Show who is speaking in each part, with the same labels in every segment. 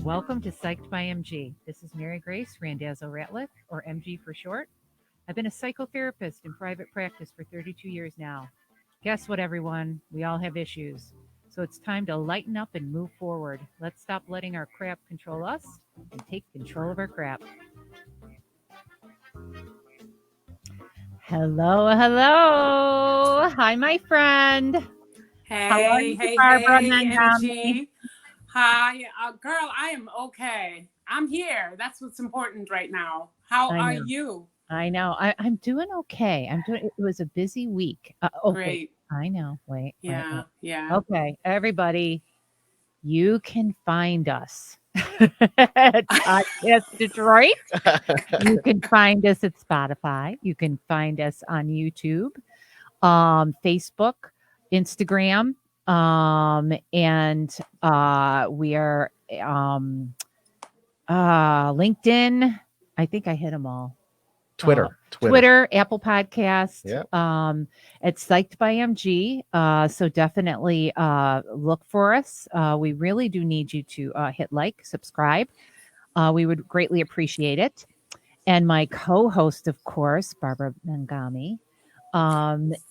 Speaker 1: Welcome to Psyched by MG. This is Mary Grace Randazzo Ratliff, or MG for short. I've been a psychotherapist in private practice for 32 years now. Guess what, everyone? We all have issues. So it's time to lighten up and move forward. Let's stop letting our crap control us and take control of our crap. Hello, hello. Hi, my friend. How are
Speaker 2: Hey,
Speaker 1: you,
Speaker 2: hey,
Speaker 1: Barbara
Speaker 2: hey,
Speaker 1: Nangami?
Speaker 2: MG. Hi, girl, I am okay. I'm here. That's what's important right now. How
Speaker 1: I
Speaker 2: are
Speaker 1: know.
Speaker 2: you?
Speaker 1: I know. I'm doing okay. It was a busy week. Wait.
Speaker 2: Great.
Speaker 1: I know. Wait.
Speaker 2: Yeah, yeah.
Speaker 1: Okay, everybody, you can find us at Podcast Detroit. You can find us at Spotify. You can find us on YouTube, Facebook, Instagram, and we are um, LinkedIn. I think I hit them all. Twitter, Apple Podcast,
Speaker 3: Yep.
Speaker 1: it's Psyched by MG. So definitely look for us. We really do need you to hit like, subscribe. We would greatly appreciate it. And my co-host, of course, Barbara Nangami,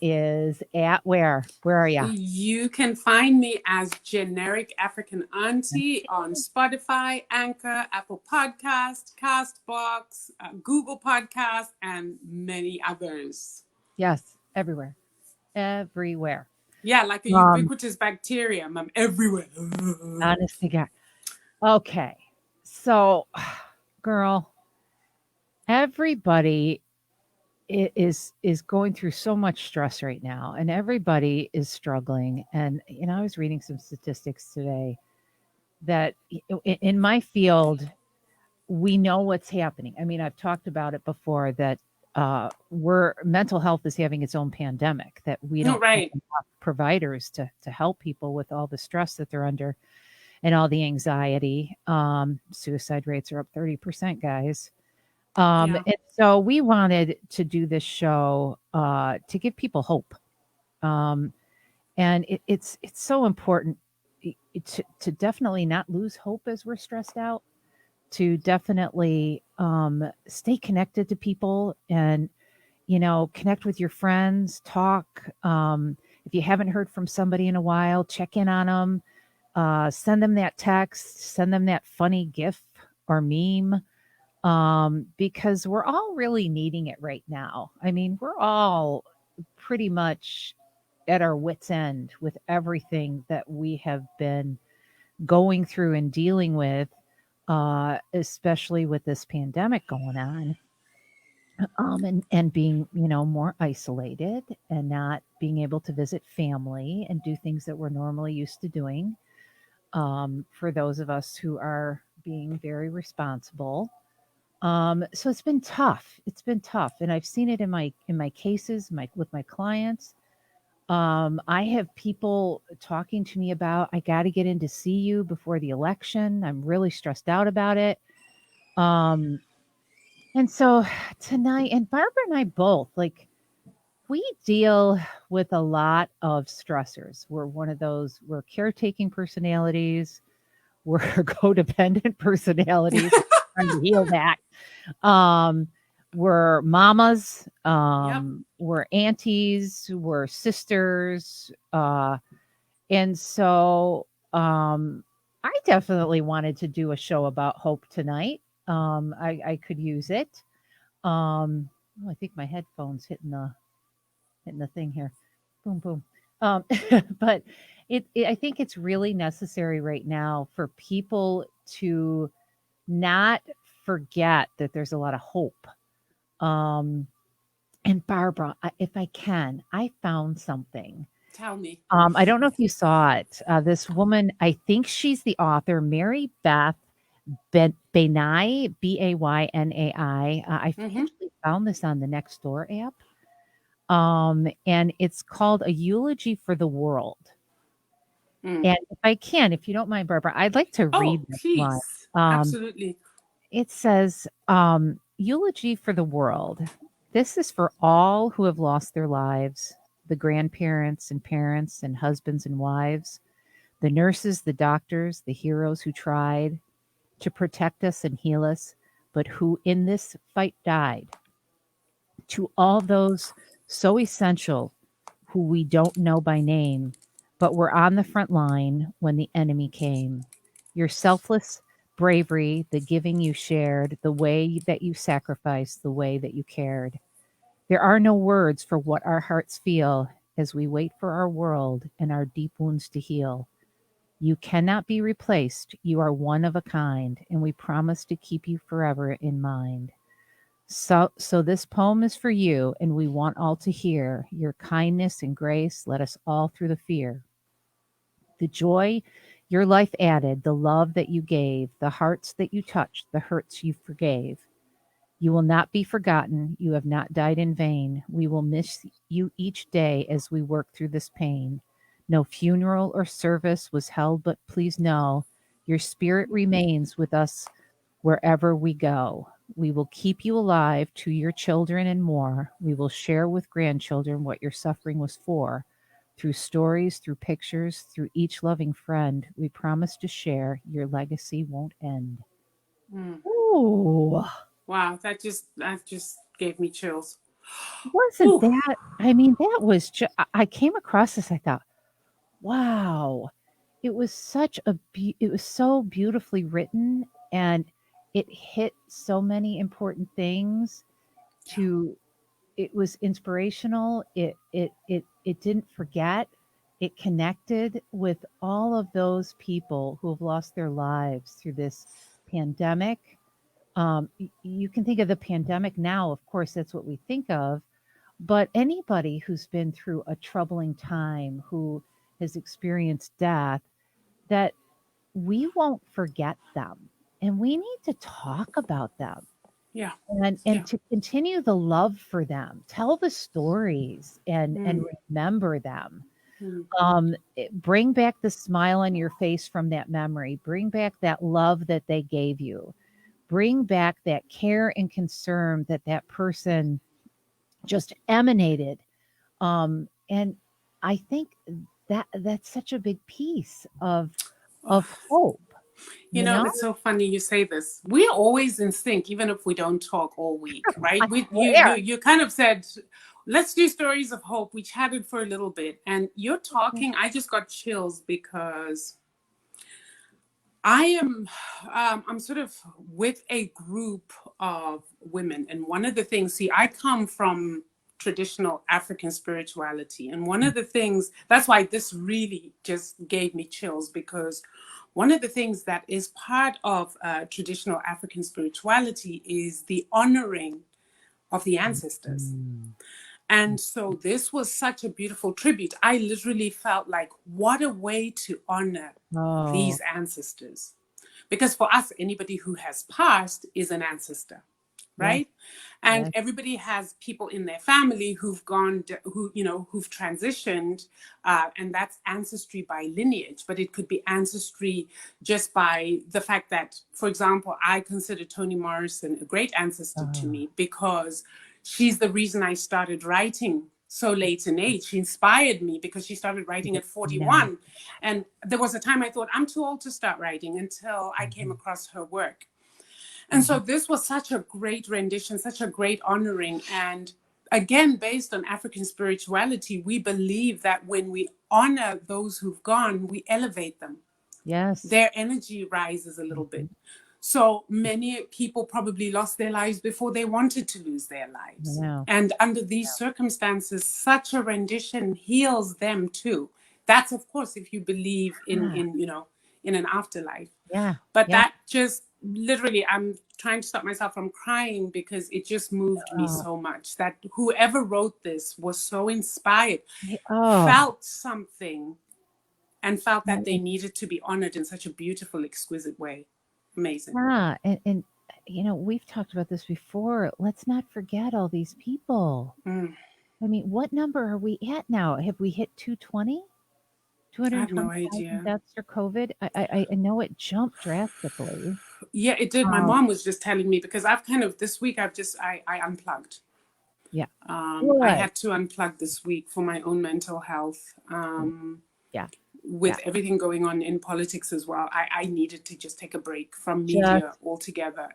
Speaker 1: is at where? Where are you?
Speaker 2: You can find me as Generic African Auntie on Spotify, Anchor, Apple Podcast, Castbox, Google Podcast, and many others.
Speaker 1: Yes, everywhere. Everywhere.
Speaker 2: Yeah, like a ubiquitous bacterium. I'm everywhere.
Speaker 1: Honest to God. Okay. So, girl, everybody is going through so much stress right now, and everybody is struggling. And I was reading some statistics today that in my field, we know what's happening. I mean, I've talked about it before that we're mental health is having its own pandemic, that we don't have enough providers to help people with all the stress that they're under and all the anxiety. Suicide rates are up 30%, guys. And so we wanted to do this show to give people hope. And it's so important to definitely not lose hope as we're stressed out, to definitely stay connected to people and, connect with your friends, talk. If you haven't heard from somebody in a while, check in on them, send them that text, send them that funny GIF or meme, because we're all really needing it right now. I mean, we're all pretty much at our wits' end with everything that we have been going through and dealing with, especially with this pandemic going on, and being, more isolated and not being able to visit family and do things that we're normally used to doing. For those of us who are being very responsible. So it's been tough. It's been tough, and I've seen it in my cases, with my clients. I have people talking to me about, I got to get in to see you before the election. I'm really stressed out about it. And so tonight, and Barbara and I both, like, we deal with a lot of stressors. We're caretaking personalities. We're codependent personalities. Trying to heal that. We're mamas. We're aunties. We're sisters. And so I definitely wanted to do a show about hope tonight. I could use it. I think my headphones hitting the thing here. Boom, boom. But I think it's really necessary right now for people to not forget that there's a lot of hope. And Barbara, if I can, I found something.
Speaker 2: Tell me.
Speaker 1: I don't know if you saw it. This woman, I think she's the author, Mary Beth Baynai, Baynai. I actually found this on the Nextdoor app. And it's called A Eulogy for the World. And if you don't mind, Barbara, I'd like to read this one.
Speaker 2: Absolutely.
Speaker 1: It says, Eulogy for the World. This is for all who have lost their lives, the grandparents and parents and husbands and wives, the nurses, the doctors, the heroes who tried to protect us and heal us, but who in this fight died. To all those so essential who we don't know by name, but were on the front line when the enemy came. Your selfless bravery, the giving you shared, the way that you sacrificed, the way that you cared. There are no words for what our hearts feel as we wait for our world and our deep wounds to heal. You cannot be replaced. You are one of a kind, and we promise to keep you forever in mind. So this poem is for you, and we want all to hear your kindness and grace. Let us all through the fear, the joy your life added, the love that you gave, the hearts that you touched, the hurts you forgave. You will not be forgotten. You have not died in vain. We will miss you each day as we work through this pain. No funeral or service was held, but please know your spirit remains with us wherever we go. We will keep you alive to your children and more. We will share with grandchildren what your suffering was for. Through stories, through pictures, through each loving friend, we promise to share your legacy won't end.
Speaker 2: Mm.
Speaker 1: Ooh.
Speaker 2: Wow, that just gave me chills.
Speaker 1: Wasn't
Speaker 2: Whew.
Speaker 1: that I mean, that was I came across this, I thought, "Wow." It was such a it was so beautifully written, and it hit so many important things to it was inspirational, it didn't forget, it connected with all of those people who have lost their lives through this pandemic. You can think of the pandemic now, of course, that's what we think of, but anybody who's been through a troubling time, who has experienced death, that we won't forget them. And we need to talk about them
Speaker 2: Yeah.
Speaker 1: and
Speaker 2: Yeah.
Speaker 1: to continue the love for them. Tell the stories and
Speaker 2: Mm.
Speaker 1: remember them.
Speaker 2: Mm.
Speaker 1: Bring back the smile on your face from that memory. Bring back that love that they gave you. Bring back that care and concern that that person just emanated. And I think that that's such a big piece
Speaker 2: Oh,
Speaker 1: of hope,
Speaker 2: you
Speaker 1: you
Speaker 2: know,
Speaker 1: know?
Speaker 2: it's so funny you say this. We're always in sync, even if we don't talk all week, right?
Speaker 1: I
Speaker 2: We
Speaker 1: swear.
Speaker 2: you kind of said, let's do stories of hope. We chatted for a little bit, and you're talking. I just got chills because I am I'm sort of with a group of women, and one of the things, see, I come from traditional African spirituality, and one of the things that's why this really just gave me chills, because one of the things that is part of traditional African spirituality is the honoring of the ancestors.
Speaker 1: Mm.
Speaker 2: And so this was such a beautiful tribute. I literally felt like, what a way to honor
Speaker 1: Oh,
Speaker 2: these ancestors. Because for us, anybody who has passed is an ancestor,
Speaker 1: yes,
Speaker 2: right? And
Speaker 1: yes.
Speaker 2: everybody has people in their family who've gone, who've transitioned, and that's ancestry by lineage. But it could be ancestry just by the fact that, for example, I consider Toni Morrison a great ancestor to
Speaker 1: Oh,
Speaker 2: me because she's the reason I started writing so late in age. She inspired me because she started writing at
Speaker 1: nice.
Speaker 2: 41. And there was a time I thought, I'm too old to start writing, until I came
Speaker 1: Mhm,
Speaker 2: across her work. And so
Speaker 1: mhm.
Speaker 2: this was such a great rendition, such a great honoring. And again, based on African spirituality, we believe that when we honor those who've gone, we elevate them.
Speaker 1: Yes.
Speaker 2: Their energy rises a little
Speaker 1: Mhm.
Speaker 2: bit. So many people probably lost their lives before they wanted to lose their
Speaker 1: I
Speaker 2: lives.
Speaker 1: know.
Speaker 2: And under these circumstances, such a rendition heals them too. That's, of course, if you believe
Speaker 1: Yeah,
Speaker 2: in an afterlife.
Speaker 1: yeah,
Speaker 2: But
Speaker 1: yeah.
Speaker 2: that just literally, I'm trying to stop myself from crying because it just moved me
Speaker 1: Oh,
Speaker 2: so much that whoever wrote this was so inspired,
Speaker 1: oh,
Speaker 2: felt something, and felt that they
Speaker 1: and
Speaker 2: needed to be honored in such a beautiful, exquisite way. Amazing.
Speaker 1: yeah, and we've talked about this before. Let's not forget all these people.
Speaker 2: Mm,
Speaker 1: I mean, what number are we at now? Have we hit 220?
Speaker 2: I have no
Speaker 1: 220,000
Speaker 2: idea.
Speaker 1: deaths for COVID? I know it jumped drastically.
Speaker 2: Yeah, it did. My
Speaker 1: Um,
Speaker 2: mom was just telling me because I've kind of this week I've just I unplugged.
Speaker 1: Yeah.
Speaker 2: I
Speaker 1: Good.
Speaker 2: had to unplug this week for my own mental health.
Speaker 1: Yeah.
Speaker 2: With
Speaker 1: Yeah.
Speaker 2: everything going on in politics as well, I needed to just take a break from media
Speaker 1: Just
Speaker 2: altogether.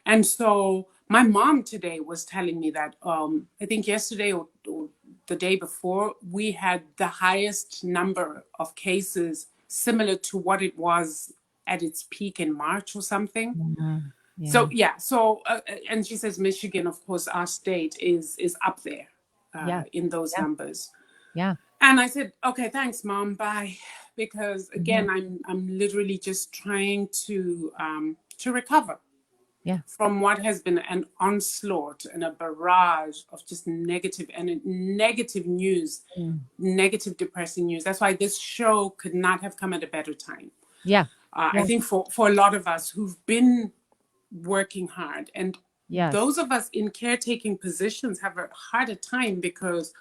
Speaker 2: And so my mom today was telling me that I think yesterday or the day before, we had the highest number of cases similar to what it was at its peak in March or something.
Speaker 1: yeah.
Speaker 2: So
Speaker 1: Yeah.
Speaker 2: yeah, so and she says Michigan, of course, our state is up there
Speaker 1: Yeah.
Speaker 2: in those
Speaker 1: Yeah.
Speaker 2: numbers.
Speaker 1: Yeah.
Speaker 2: And I said, okay, thanks, Mom, bye, because
Speaker 1: Yeah.
Speaker 2: again, I'm literally just trying to recover
Speaker 1: Yeah.
Speaker 2: from what has been an onslaught and a barrage of just negative and negative news,
Speaker 1: Mm.
Speaker 2: negative, depressing news. That's why this show could not have come at a better time.
Speaker 1: Yeah.
Speaker 2: I
Speaker 1: Yeah.
Speaker 2: think for a lot of us who've been working hard, and
Speaker 1: Yes.
Speaker 2: those of us in caretaking positions have a harder time, because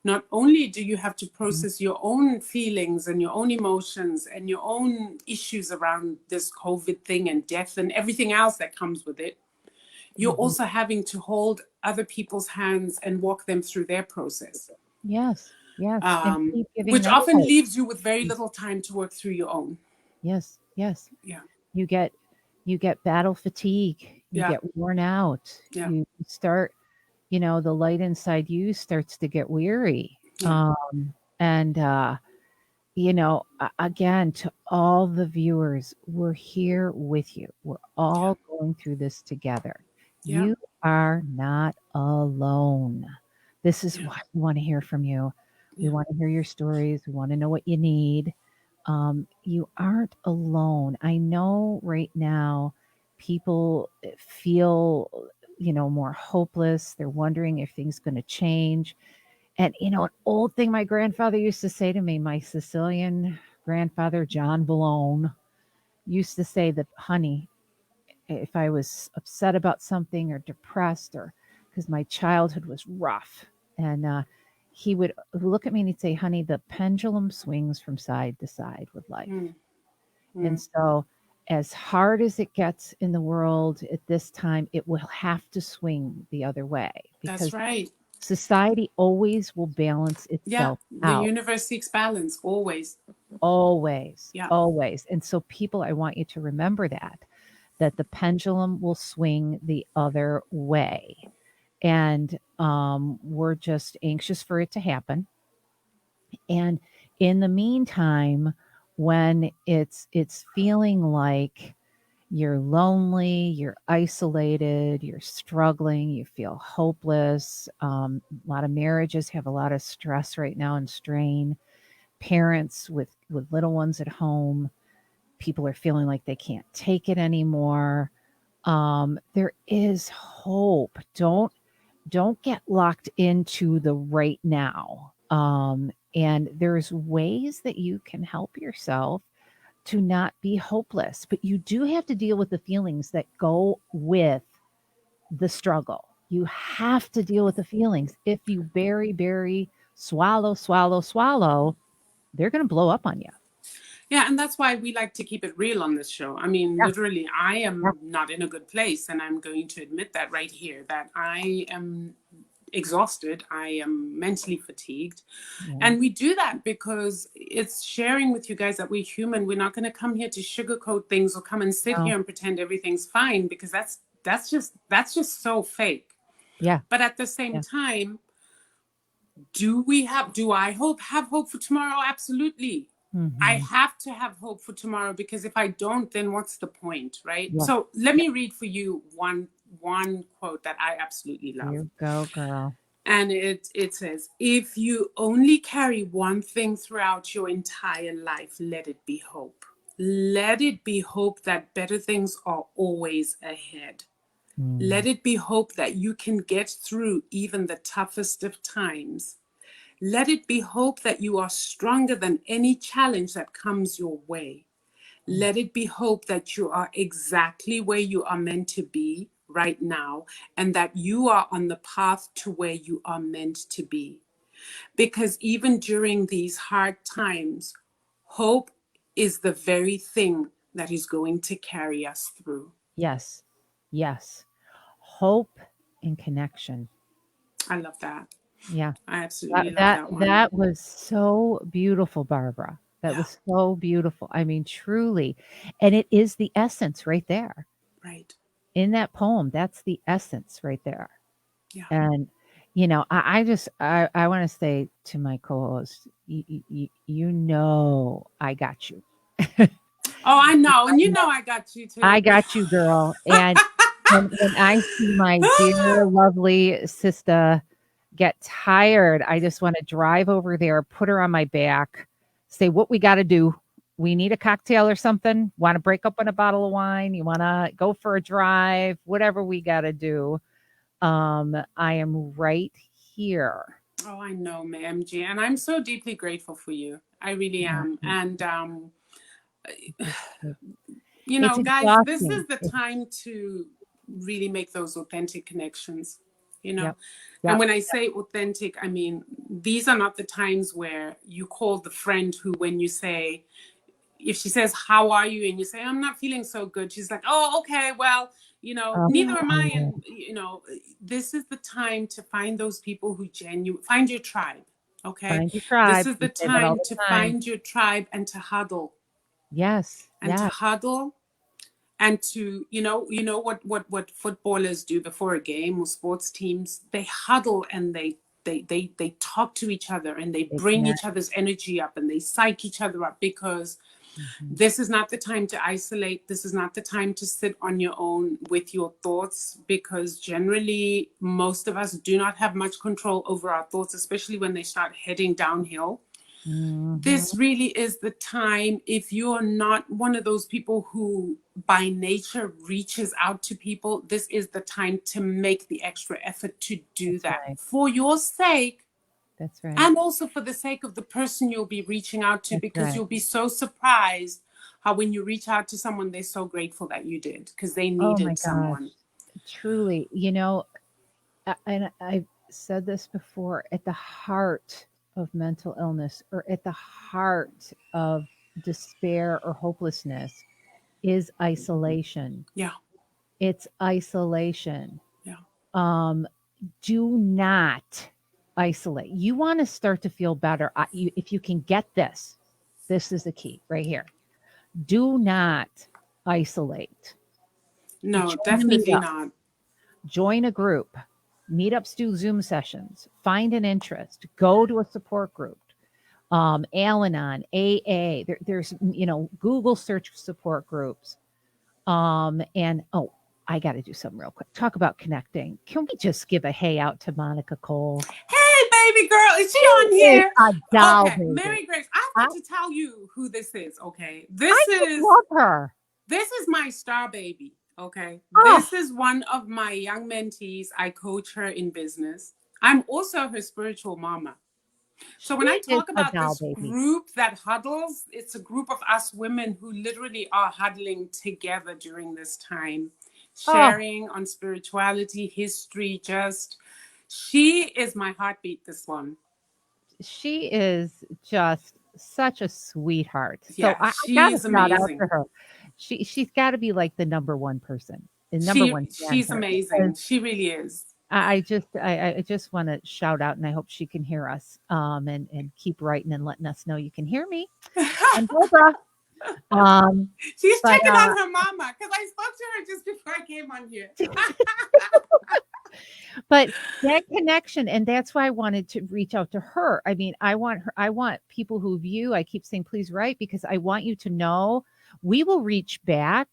Speaker 2: not only do you have to
Speaker 1: Mhm.
Speaker 2: process your own feelings and your own emotions and your own issues around this COVID thing and death and everything else that comes with it, you're
Speaker 1: Mhm.
Speaker 2: also having to hold other people's hands and walk them through their process,
Speaker 1: Yes. Yes. And keep giving
Speaker 2: which
Speaker 1: them
Speaker 2: often
Speaker 1: hope.
Speaker 2: leaves you with very little time to work through your own.
Speaker 1: Yes. Yes.
Speaker 2: Yeah,
Speaker 1: You get you get battle fatigue. You
Speaker 2: yeah,
Speaker 1: get worn out.
Speaker 2: yeah,
Speaker 1: You start, the light inside you starts to get weary.
Speaker 2: yeah,
Speaker 1: And again, to all the viewers, we're here with you. We're
Speaker 2: yeah,
Speaker 1: all going through this together.
Speaker 2: yeah,
Speaker 1: You are not alone. This is
Speaker 2: yeah,
Speaker 1: why we want to hear from you. We
Speaker 2: yeah,
Speaker 1: want to hear your stories. We want to know what you need. You aren't alone. I know right now people feel, more hopeless. They're wondering if things going to change. And, an old thing my grandfather used to say to me, my Sicilian grandfather, John Valone, used to say that, honey, if I was upset about something or depressed or because my childhood was rough, and he would look at me and he'd say, honey, the pendulum swings from side to side with life.
Speaker 2: mm,
Speaker 1: And
Speaker 2: mm.
Speaker 1: so, as hard as it gets in the world at this time, it will have to swing the other way
Speaker 2: That's
Speaker 1: because
Speaker 2: right.
Speaker 1: society always will balance
Speaker 2: Yeah,
Speaker 1: itself
Speaker 2: the
Speaker 1: out.
Speaker 2: universe seeks balance always.
Speaker 1: Always,
Speaker 2: Yeah,
Speaker 1: always. And so, people, I want you to remember that the pendulum will swing the other way. And we're just anxious for it to happen. And in the meantime, when it's feeling like you're lonely, you're isolated, you're struggling, you feel hopeless. A lot of marriages have a lot of stress right now and strain. Parents with little ones at home, people are feeling like they can't take it anymore. There is hope. Don't get locked into the right now. And there's ways that you can help yourself to not be hopeless, but you do have to deal with the feelings that go with the struggle. You have to deal with the feelings. If you bury, swallow, swallow, swallow, they're going to blow up on you.
Speaker 2: yeah, and that's why we like to keep it real on this show. I mean,
Speaker 1: Yeah.
Speaker 2: literally, I
Speaker 1: Yeah.
Speaker 2: am not in a good place, and I'm going to admit that right here, that I am exhausted, I am mentally fatigued.
Speaker 1: Yeah.
Speaker 2: And we do that because it's sharing with you guys that we're human. We're not going to come here to sugarcoat things or come and sit
Speaker 1: No.
Speaker 2: here and pretend everything's fine, because that's just so fake.
Speaker 1: Yeah.
Speaker 2: But at the same
Speaker 1: Yeah.
Speaker 2: time, do I have hope for tomorrow? Absolutely. I
Speaker 1: Hmm.
Speaker 2: have to have hope for tomorrow, because if I don't, then what's the point, right?
Speaker 1: Yeah.
Speaker 2: So let
Speaker 1: Yeah.
Speaker 2: me read for you one quote that I absolutely love.
Speaker 1: You go, girl.
Speaker 2: And it says, if you only carry one thing throughout your entire life, let it be hope. Let it be hope that better things are always ahead. Let
Speaker 1: Mm.
Speaker 2: it be hope that you can get through even the toughest of times. Let it be hope that you are stronger than any challenge that comes your way.
Speaker 1: Mm.
Speaker 2: Let it be hope that you are exactly where you are meant to be right now, and that you are on the path to where you are meant to be. Because even during these hard times, hope is the very thing that is going to carry us through.
Speaker 1: Yes. Yes. Hope and connection.
Speaker 2: I love that.
Speaker 1: Yeah.
Speaker 2: I
Speaker 1: That
Speaker 2: absolutely love
Speaker 1: that
Speaker 2: that one.
Speaker 1: that was so beautiful, Barbara. That
Speaker 2: Yeah,
Speaker 1: was so beautiful. I mean, truly. And it is the essence right there.
Speaker 2: right.
Speaker 1: In that poem, that's the essence right there.
Speaker 2: Yeah.
Speaker 1: And I want to say to my co-host, I got you.
Speaker 2: Oh, I know. And
Speaker 1: I
Speaker 2: you
Speaker 1: know
Speaker 2: know I got you
Speaker 1: I
Speaker 2: too.
Speaker 1: got you, girl. And when I see my dear, lovely sister get tired, I just want to drive over there, put her on my back, say what we got to do. We need a cocktail or something. Want to break up on a bottle of wine? You want to go for a drive? Whatever we got to do. I am right here.
Speaker 2: Oh, I know, MG. And I'm so deeply grateful for you. I really
Speaker 1: Yeah,
Speaker 2: am. And,
Speaker 1: it's, it's
Speaker 2: guys, this
Speaker 1: exhausting.
Speaker 2: is the time to really make those authentic connections, you know?
Speaker 1: Yep,
Speaker 2: And
Speaker 1: yep.
Speaker 2: when I say authentic, I mean, these are not the times where you call the friend who, when you say, if she says, "How are you?" and you say, "I'm not feeling so good," she's like, "Oh, okay, well, neither am I."
Speaker 1: Oh,
Speaker 2: And, this is the time to find those people who find your tribe. Okay.
Speaker 1: find your
Speaker 2: This
Speaker 1: tribe.
Speaker 2: is
Speaker 1: We
Speaker 2: the
Speaker 1: say that all
Speaker 2: time to
Speaker 1: the time.
Speaker 2: find your tribe and to huddle
Speaker 1: Yes,
Speaker 2: and to
Speaker 1: yes.
Speaker 2: huddle and to what footballers do before a game, or sports teams, they huddle and they talk to each other and they
Speaker 1: They
Speaker 2: bring
Speaker 1: connect.
Speaker 2: each other's energy up and they psych each other up, because
Speaker 1: Mhm.
Speaker 2: this is not the time to isolate. This is not the time to sit on your own with your thoughts, because generally most of us do not have much control over our thoughts, especially when they start heading downhill.
Speaker 1: Mhm.
Speaker 2: This really is the time, if you're not one of those people who by nature reaches out to people, this is the time to make the extra effort to do
Speaker 1: That's
Speaker 2: that
Speaker 1: right.
Speaker 2: for your sake,
Speaker 1: That's right.
Speaker 2: and also for the sake of the person you'll be reaching out to,
Speaker 1: That's
Speaker 2: because
Speaker 1: right.
Speaker 2: you'll be so surprised how when you reach out to someone, they're so grateful that you did, because they
Speaker 1: Oh my
Speaker 2: needed
Speaker 1: gosh.
Speaker 2: someone.
Speaker 1: Truly, and I've said this before, at the heart of mental illness or at the heart of despair or hopelessness is isolation.
Speaker 2: Yeah,
Speaker 1: It's isolation.
Speaker 2: yeah,
Speaker 1: Um, do not isolate. You want to start to feel better. If you can get this, this is the key right here. Do not isolate.
Speaker 2: no,
Speaker 1: Join a
Speaker 2: definitely
Speaker 1: meetup,
Speaker 2: not.
Speaker 1: join a group. Meetups do Zoom sessions. Find an interest. Go to a support group. Al-Anon, AA. There's Google search support groups. And oh, I got to do something real quick. Talk about connecting. Can we just give a hey out to Monica Cole?
Speaker 2: Hey, baby girl, is she on
Speaker 1: She is
Speaker 2: here?
Speaker 1: a doll,
Speaker 2: Okay,
Speaker 1: baby.
Speaker 2: Mary Grace, I've
Speaker 1: I,
Speaker 2: got to tell you who this is. Okay,
Speaker 1: I just love her.
Speaker 2: this is my star baby. Okay,
Speaker 1: Oh,
Speaker 2: this is one of my young mentees. I coach her in business. I'm also her spiritual mama. So when I
Speaker 1: she is
Speaker 2: talk
Speaker 1: a
Speaker 2: about
Speaker 1: doll,
Speaker 2: this
Speaker 1: baby.
Speaker 2: group that huddles, it's a group of us women who literally are huddling together during this time,
Speaker 1: Oh,
Speaker 2: sharing on spirituality, history, just she is my heartbeat, this one.
Speaker 1: she is just such a sweetheart. So
Speaker 2: Yeah,
Speaker 1: I got to
Speaker 2: she's
Speaker 1: shout out to
Speaker 2: amazing.
Speaker 1: her. She's got to be like the number one person, the number one fan
Speaker 2: She's
Speaker 1: here, because
Speaker 2: amazing. She really is.
Speaker 1: I just want to shout out, and I hope she can hear us. And keep writing and letting us know you can hear me. And Barbara. Um,
Speaker 2: She's
Speaker 1: but
Speaker 2: checking on her mama, because I spoke to her just before I came on here.
Speaker 1: but that connection, and that's why I wanted to reach out to her. I mean, I want people who view, I keep saying, please write, because I want you to know we will reach back,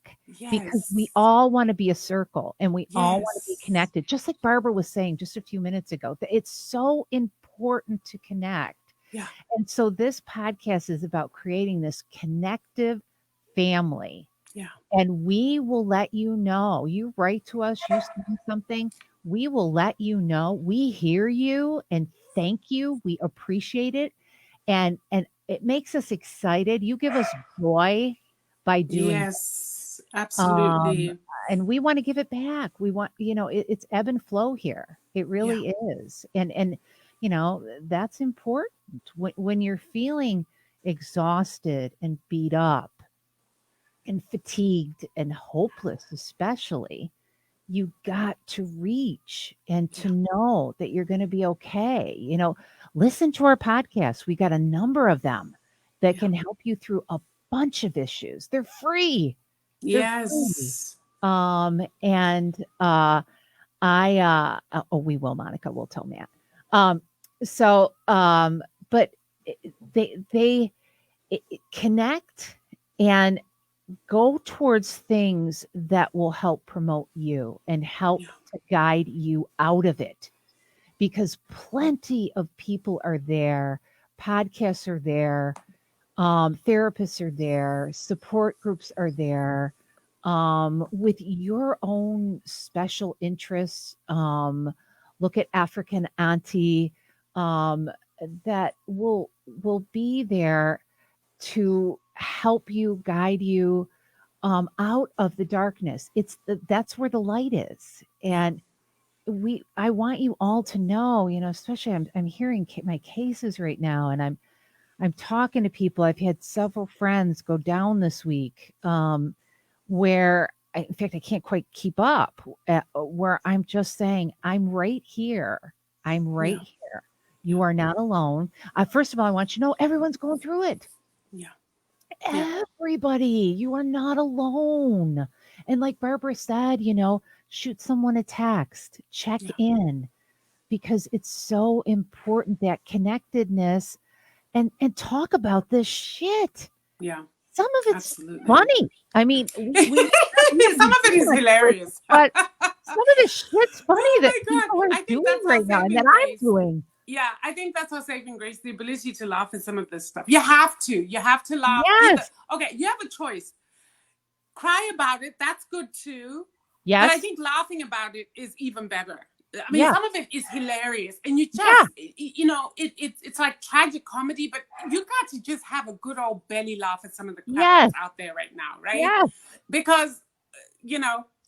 Speaker 1: because we
Speaker 2: Yes.
Speaker 1: all want to be a circle and we all want to be
Speaker 2: Yes.
Speaker 1: connected. Just like Barbara was saying just a few minutes ago, that it's so important to connect.
Speaker 2: Yeah.
Speaker 1: And so this podcast is about creating this connective family.
Speaker 2: Yeah.
Speaker 1: And we will let you know. You write to us, you send something, we will let you know. We hear you and thank you. We appreciate it. And it makes us excited. You give us joy by doing
Speaker 2: Yes.
Speaker 1: that.
Speaker 2: Absolutely.
Speaker 1: And we want to give it back. We want, it's ebb and flow here. It
Speaker 2: Yeah.
Speaker 1: really is. And that's important when you're feeling exhausted and beat up and fatigued and hopeless, especially. you got to reach and to know that you're going to be okay. Listen to our podcast. We got a number of them that
Speaker 2: Yeah.
Speaker 1: can help you through a bunch of issues. They're free. They're free.
Speaker 2: Yes.
Speaker 1: And we will, Monica, we'll tell Matt. So, but they connect and go towards things that will help promote you and help
Speaker 2: Yeah.
Speaker 1: to guide you out of it, because plenty of people are there, podcasts are there, therapists are there, support groups are there, with your own special interests. Look at African Auntie, um, that will be there to help you, guide you, out of the darkness. That's where the light is, and I want you all to know, especially I'm hearing my cases right now, and I'm talking to people. I've had several friends go down this week, where in fact I can't quite keep up, where I'm just saying, I'm right here. I'm right
Speaker 2: Yeah.
Speaker 1: here. You are not alone. First of all, I want you to know everyone's going through it.
Speaker 2: Yeah. Yeah.
Speaker 1: Everybody, you are not alone. And like Barbara said, shoot someone a text, check
Speaker 2: Yeah.
Speaker 1: in, because it's so important, that connectedness, and talk about this shit.
Speaker 2: Yeah.
Speaker 1: Some of it's
Speaker 2: Absolutely.
Speaker 1: funny. I mean,
Speaker 2: Some of it is hilarious.
Speaker 1: but some of the shit's funny
Speaker 2: Oh
Speaker 1: that
Speaker 2: my
Speaker 1: people
Speaker 2: God.
Speaker 1: are
Speaker 2: I think
Speaker 1: doing
Speaker 2: that's our
Speaker 1: right now and that
Speaker 2: saving
Speaker 1: I'm
Speaker 2: grace.
Speaker 1: doing.
Speaker 2: Yeah, I think that's our saving grace, the ability to laugh at some of this stuff. You have to. You have to laugh.
Speaker 1: Yes.
Speaker 2: Okay, you have a choice. Cry about it. That's good too.
Speaker 1: Yes.
Speaker 2: But I think laughing about it is even better. I mean,
Speaker 1: Yeah.
Speaker 2: some of it is hilarious. And you just,
Speaker 1: Yeah.
Speaker 2: it's like tragic comedy, but you got to just have a good old belly laugh at some of the crap
Speaker 1: Yes.
Speaker 2: that's out there right now, right?
Speaker 1: Yes.
Speaker 2: Because,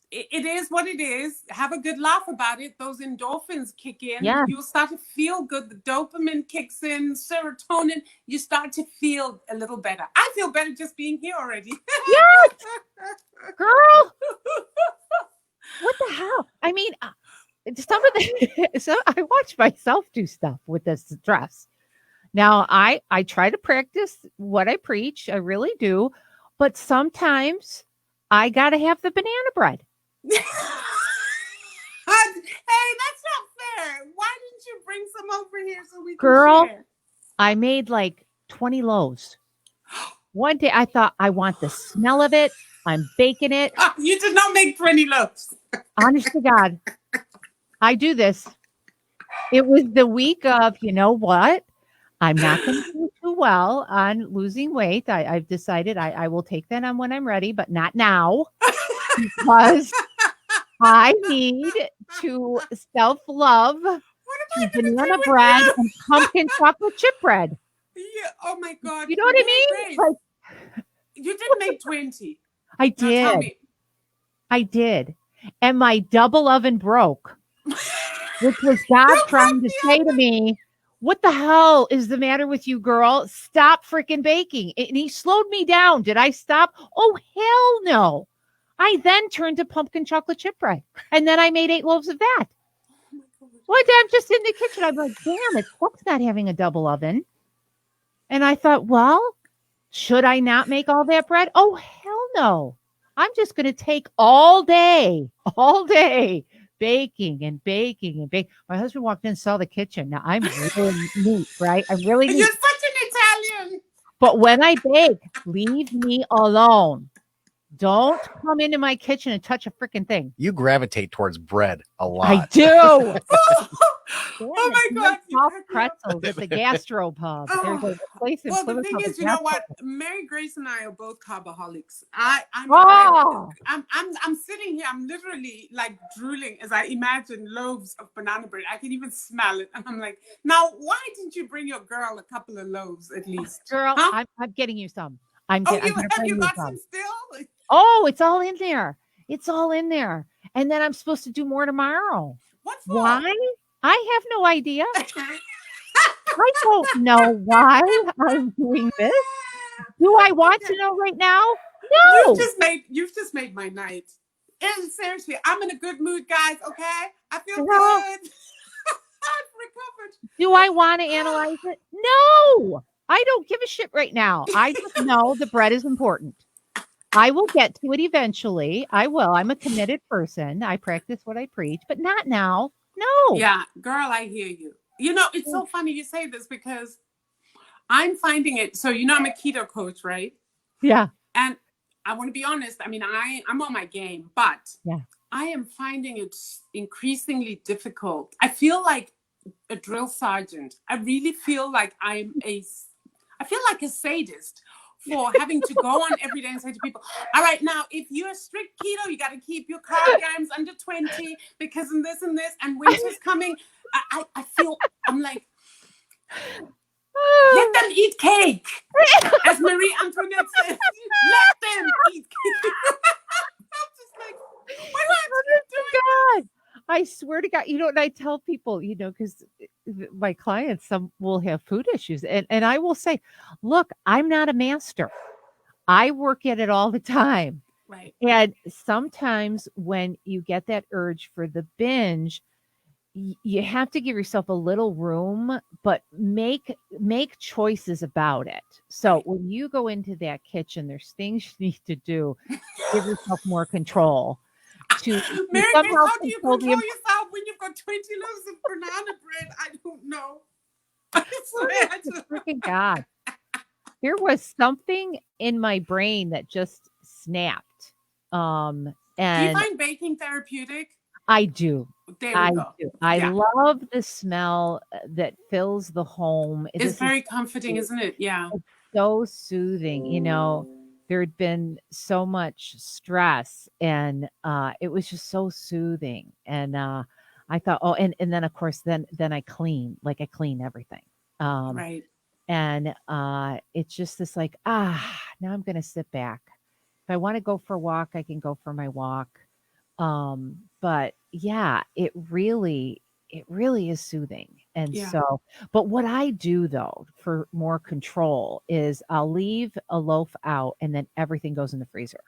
Speaker 2: it is what it is. Have a good laugh about it. Those endorphins kick in.
Speaker 1: Yeah.
Speaker 2: You'll start to feel good. The dopamine kicks in, serotonin. You start to feel a little better. I feel better just being here already.
Speaker 1: Yes. Girl. What the hell? I mean, some of the so I watch myself do stuff with this stress. Now I try to practice what I preach. I really do. But sometimes I gotta have the banana bread.
Speaker 2: Hey, that's not fair. Why didn't you bring some over here so we can share?
Speaker 1: I made like 20 loaves. One day I thought, I want the smell of it. I'm baking it.
Speaker 2: You did not make 20 loaves.
Speaker 1: Honest to God. I do this. It was the week of, you know what? I'm not going to do too well on losing weight. I've decided I will take that on when I'm ready, but not now, because I need to self-love banana bread and pumpkin chocolate chip bread.
Speaker 2: Yeah. Oh my God.
Speaker 1: You know what I mean?
Speaker 2: Like, you didn't make 20.
Speaker 1: I did. I did. And my double oven broke, which was God trying to say to me, what the hell is the matter with you, girl? Stop freaking baking. And he slowed me down. Did I stop? Oh, hell no. I then turned to pumpkin chocolate chip bread. And then I made 8 loaves of that. One day I'm just in the kitchen. I'm like, damn, it sucks not having a double oven. And I thought, well, should I not make all that bread? Oh, hell no. I'm just going to take all day, baking and baking and baking. My husband walked in and saw the kitchen. Now, I'm really neat, right? I'm really neat.
Speaker 2: You're such an Italian.
Speaker 1: But when I bake, leave me alone. Don't come into my kitchen and touch a freaking thing.
Speaker 3: You gravitate towards bread a lot.
Speaker 1: I do.
Speaker 2: Oh my God.
Speaker 1: Soft pretzels at the gastropub.
Speaker 2: Oh.
Speaker 1: There's a place in
Speaker 2: Well, the
Speaker 1: Plymouth
Speaker 2: thing
Speaker 1: called
Speaker 2: is,
Speaker 1: the
Speaker 2: you know what?
Speaker 1: Gastropub.
Speaker 2: Mary Grace and I are both carboholics. I'm sitting here. I'm literally like drooling as I imagine loaves of banana bread. I can even smell it, and I'm like, now, why didn't you bring your girl a couple of loaves at least?
Speaker 1: Girl,
Speaker 2: huh?
Speaker 1: I'm getting you some.
Speaker 2: Have you got some still?
Speaker 1: Oh, it's all in there. It's all in there. And then I'm supposed to do more tomorrow.
Speaker 2: What for?
Speaker 1: Why? I have no idea. I don't know why I'm doing this. Do I want to know right now? No.
Speaker 2: You've just made my night. And seriously, I'm in a good mood, guys. Okay, I feel
Speaker 1: Well,
Speaker 2: good. I've recovered.
Speaker 1: do I want to analyze it? No, I don't give a shit right now. I just know the bread is important. I will get to it eventually. I will. I'm a committed person. I practice what I preach, but not now. No.
Speaker 2: Yeah, girl, I hear you. You know, it's so funny you say this because I'm finding it. So, I'm a keto coach, right?
Speaker 1: Yeah.
Speaker 2: And I want to be honest. I mean, I'm on my game, but
Speaker 1: Yeah.
Speaker 2: I am finding it increasingly difficult. I feel like a drill sergeant. I really feel like I feel like a sadist for having to go on every day and say to people, all right, now, if you're a strict keto, you got to keep your carb grams under 20 because of this and this, and winter's coming. I feel, I'm like, let them eat cake. As Marie Antoinette says, let them eat cake. I'm just like, why do I have to keep doing
Speaker 1: God, I swear to God, and I tell people, because my clients, some will have food issues. And I will say, look, I'm not a master. I work at it all the time.
Speaker 2: Right.
Speaker 1: And sometimes when you get that urge for the binge, you have to give yourself a little room, but make choices about it. So
Speaker 2: Right.
Speaker 1: when you go into that kitchen, there's things you need to do. Give yourself more control.
Speaker 2: Mary Grace,
Speaker 1: Somehow
Speaker 2: how do you
Speaker 1: control
Speaker 2: control yourself when you've got 20 loaves of banana bread? I don't know. I swear.
Speaker 1: freaking God. There was something in my brain that just snapped.
Speaker 2: Do you
Speaker 1: And
Speaker 2: find baking therapeutic?
Speaker 1: I do.
Speaker 2: There we
Speaker 1: I
Speaker 2: go.
Speaker 1: do. I
Speaker 2: Yeah.
Speaker 1: love the smell that fills the home.
Speaker 2: It's very comforting, isn't it? Yeah.
Speaker 1: It's so soothing. There had been so much stress, and it was just so soothing. And I thought, oh, and then of course, then I clean, like I clean everything.
Speaker 2: Right.
Speaker 1: And it's just this like, now I'm going to sit back. If I want to go for a walk, I can go for my walk. But yeah, it really is soothing. And
Speaker 2: Yeah.
Speaker 1: so, but what I do though for more control is I'll leave a loaf out and then everything goes in the freezer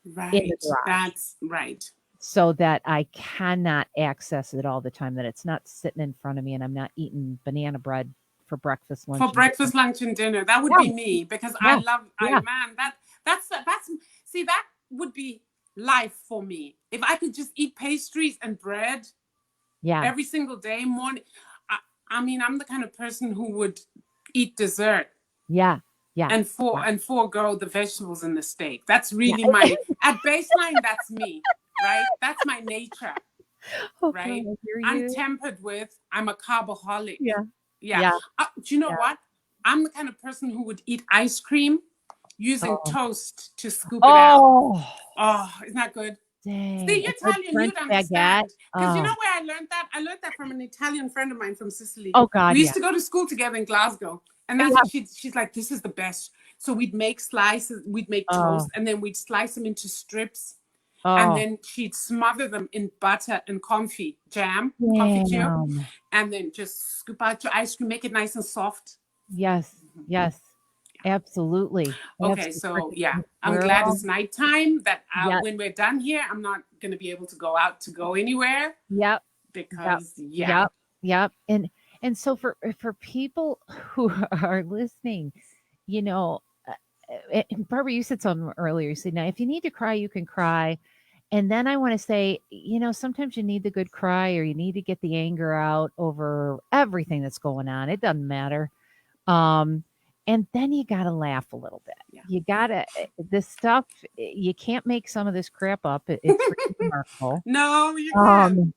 Speaker 1: in the
Speaker 2: Right.
Speaker 1: garage
Speaker 2: That's right.
Speaker 1: so that I cannot access it all the time, that it's not sitting in front of me and I'm not eating banana bread for breakfast, lunch,
Speaker 2: For
Speaker 1: and dinner.
Speaker 2: breakfast, lunch, and dinner. That would
Speaker 1: Yeah,
Speaker 2: be me because
Speaker 1: yeah, yeah,
Speaker 2: man, that's see, that would be life for me. If I could just eat pastries and bread
Speaker 1: yeah,
Speaker 2: every single day, morning. I mean, I'm the kind of person who would eat dessert
Speaker 1: yeah, yeah,
Speaker 2: and forego the vegetables and the steak. That's really my at baseline. That's me, right? That's my nature,
Speaker 1: oh,
Speaker 2: right?
Speaker 1: God, I hear
Speaker 2: I'm
Speaker 1: you.
Speaker 2: tempered with. I'm a carboholic.
Speaker 1: Yeah,
Speaker 2: Yeah.
Speaker 1: yeah.
Speaker 2: Do you know
Speaker 1: Yeah.
Speaker 2: what? I'm the kind of person who would eat ice cream using
Speaker 1: Oh.
Speaker 2: toast to scoop it out.
Speaker 1: Oh,
Speaker 2: Oh, isn't that good?
Speaker 1: dang.
Speaker 2: See, you're
Speaker 1: A good
Speaker 2: Italian,
Speaker 1: French
Speaker 2: you'd
Speaker 1: baguette.
Speaker 2: understand. Because you know where I learned that? I learned that from an Italian friend of mine from Sicily.
Speaker 1: Oh, God,
Speaker 2: We used
Speaker 1: yeah.
Speaker 2: to go to school together in Glasgow. And that's
Speaker 1: Yeah.
Speaker 2: what she's like, this is the best. So we'd make slices, we'd make toast, and then we'd slice them into strips. And
Speaker 1: Oh,
Speaker 2: then she'd smother them in butter and confiture,
Speaker 1: damn.
Speaker 2: and then just scoop out your ice cream, make it nice and soft.
Speaker 1: Yes, yes. Absolutely.
Speaker 2: Okay, so yeah, I'm glad
Speaker 1: Girl.
Speaker 2: it's nighttime. That
Speaker 1: Yep,
Speaker 2: when we're done here, I'm not going to be able to go anywhere
Speaker 1: yep,
Speaker 2: because
Speaker 1: yep, yep. And so for people who are listening, you know, and Barbara, you said something earlier. You said, now, if you need to cry, you can cry. And then I want to say, sometimes you need the good cry or you need to get the anger out over everything that's going on. It doesn't matter. And then you got to laugh a little bit.
Speaker 2: Yeah.
Speaker 1: You got to, this stuff, you can't make some of this crap up. It's really remarkable.
Speaker 2: No, you can't.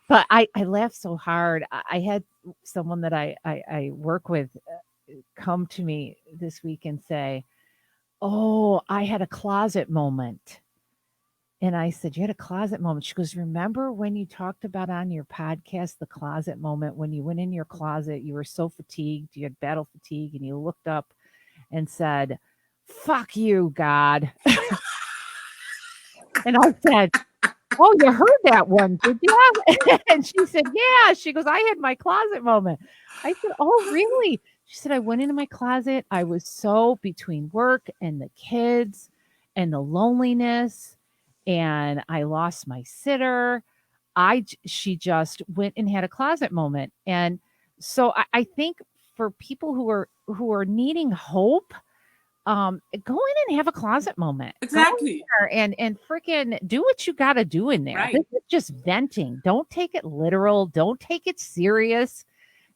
Speaker 1: But I laughed so hard. I had someone that I work with come to me this week and say, oh, I had a closet moment. And I said, you had a closet moment. She goes, remember when you talked about on your podcast, the closet moment, when you went in your closet, you were so fatigued, you had battle fatigue, and you looked up and said, fuck you, God. And I said, oh, you heard that one, did you? And she said, yeah. She goes, I had my closet moment. I said, oh, really? She said, I went into my closet. I was so between work and the kids and the loneliness. and I lost my sitter. She just went and had a closet moment. And so I think for people who are needing hope, go in and have a closet moment. Go in
Speaker 2: Exactly.
Speaker 1: there and freaking do what you got to do in there. This
Speaker 2: Right.
Speaker 1: is just venting. Don't take it literal. Don't take it serious.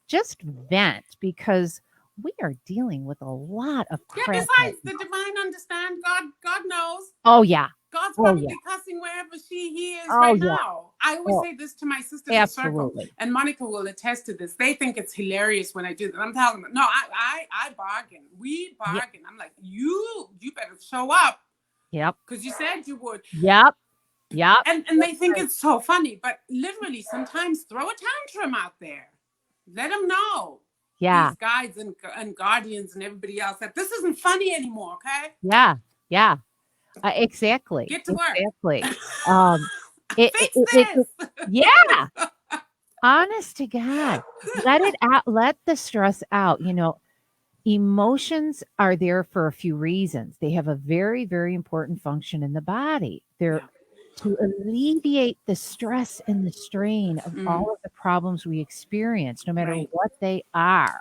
Speaker 1: Just vent, because we are dealing with a lot of
Speaker 2: Yeah,
Speaker 1: crap right
Speaker 2: besides the
Speaker 1: now.
Speaker 2: divine understand, God knows.
Speaker 1: Oh yeah.
Speaker 2: God's
Speaker 1: Oh yeah.
Speaker 2: probably cussing wherever he is
Speaker 1: Oh
Speaker 2: right
Speaker 1: yeah.
Speaker 2: now. I always
Speaker 1: Oh,
Speaker 2: say this to my sisters in circle,
Speaker 1: absolutely.
Speaker 2: and Monica will attest to this. They think it's hilarious when I do that. I'm telling them, no, I bargain. We
Speaker 1: Yeah.
Speaker 2: bargain. I'm like, you better show up
Speaker 1: Yep.
Speaker 2: because you said you would.
Speaker 1: Yep. Yep.
Speaker 2: And they
Speaker 1: That's
Speaker 2: think
Speaker 1: right.
Speaker 2: it's so funny, but literally sometimes throw a tantrum out there. Let them know,
Speaker 1: Yeah.
Speaker 2: these guides and guardians and everybody else, that this isn't funny anymore. Okay,
Speaker 1: Yeah. Yeah. Exactly.
Speaker 2: get to
Speaker 1: Exactly.
Speaker 2: work.
Speaker 1: Um,
Speaker 2: Fix
Speaker 1: yeah.
Speaker 2: this.
Speaker 1: Honest to God, let it out. Let the stress out. Emotions are there for a few reasons. They have a very, very important function in the body. They're
Speaker 2: Yeah.
Speaker 1: to alleviate the stress and the strain of
Speaker 2: Mm,
Speaker 1: all of the problems we experience, no matter
Speaker 2: right.
Speaker 1: what they are.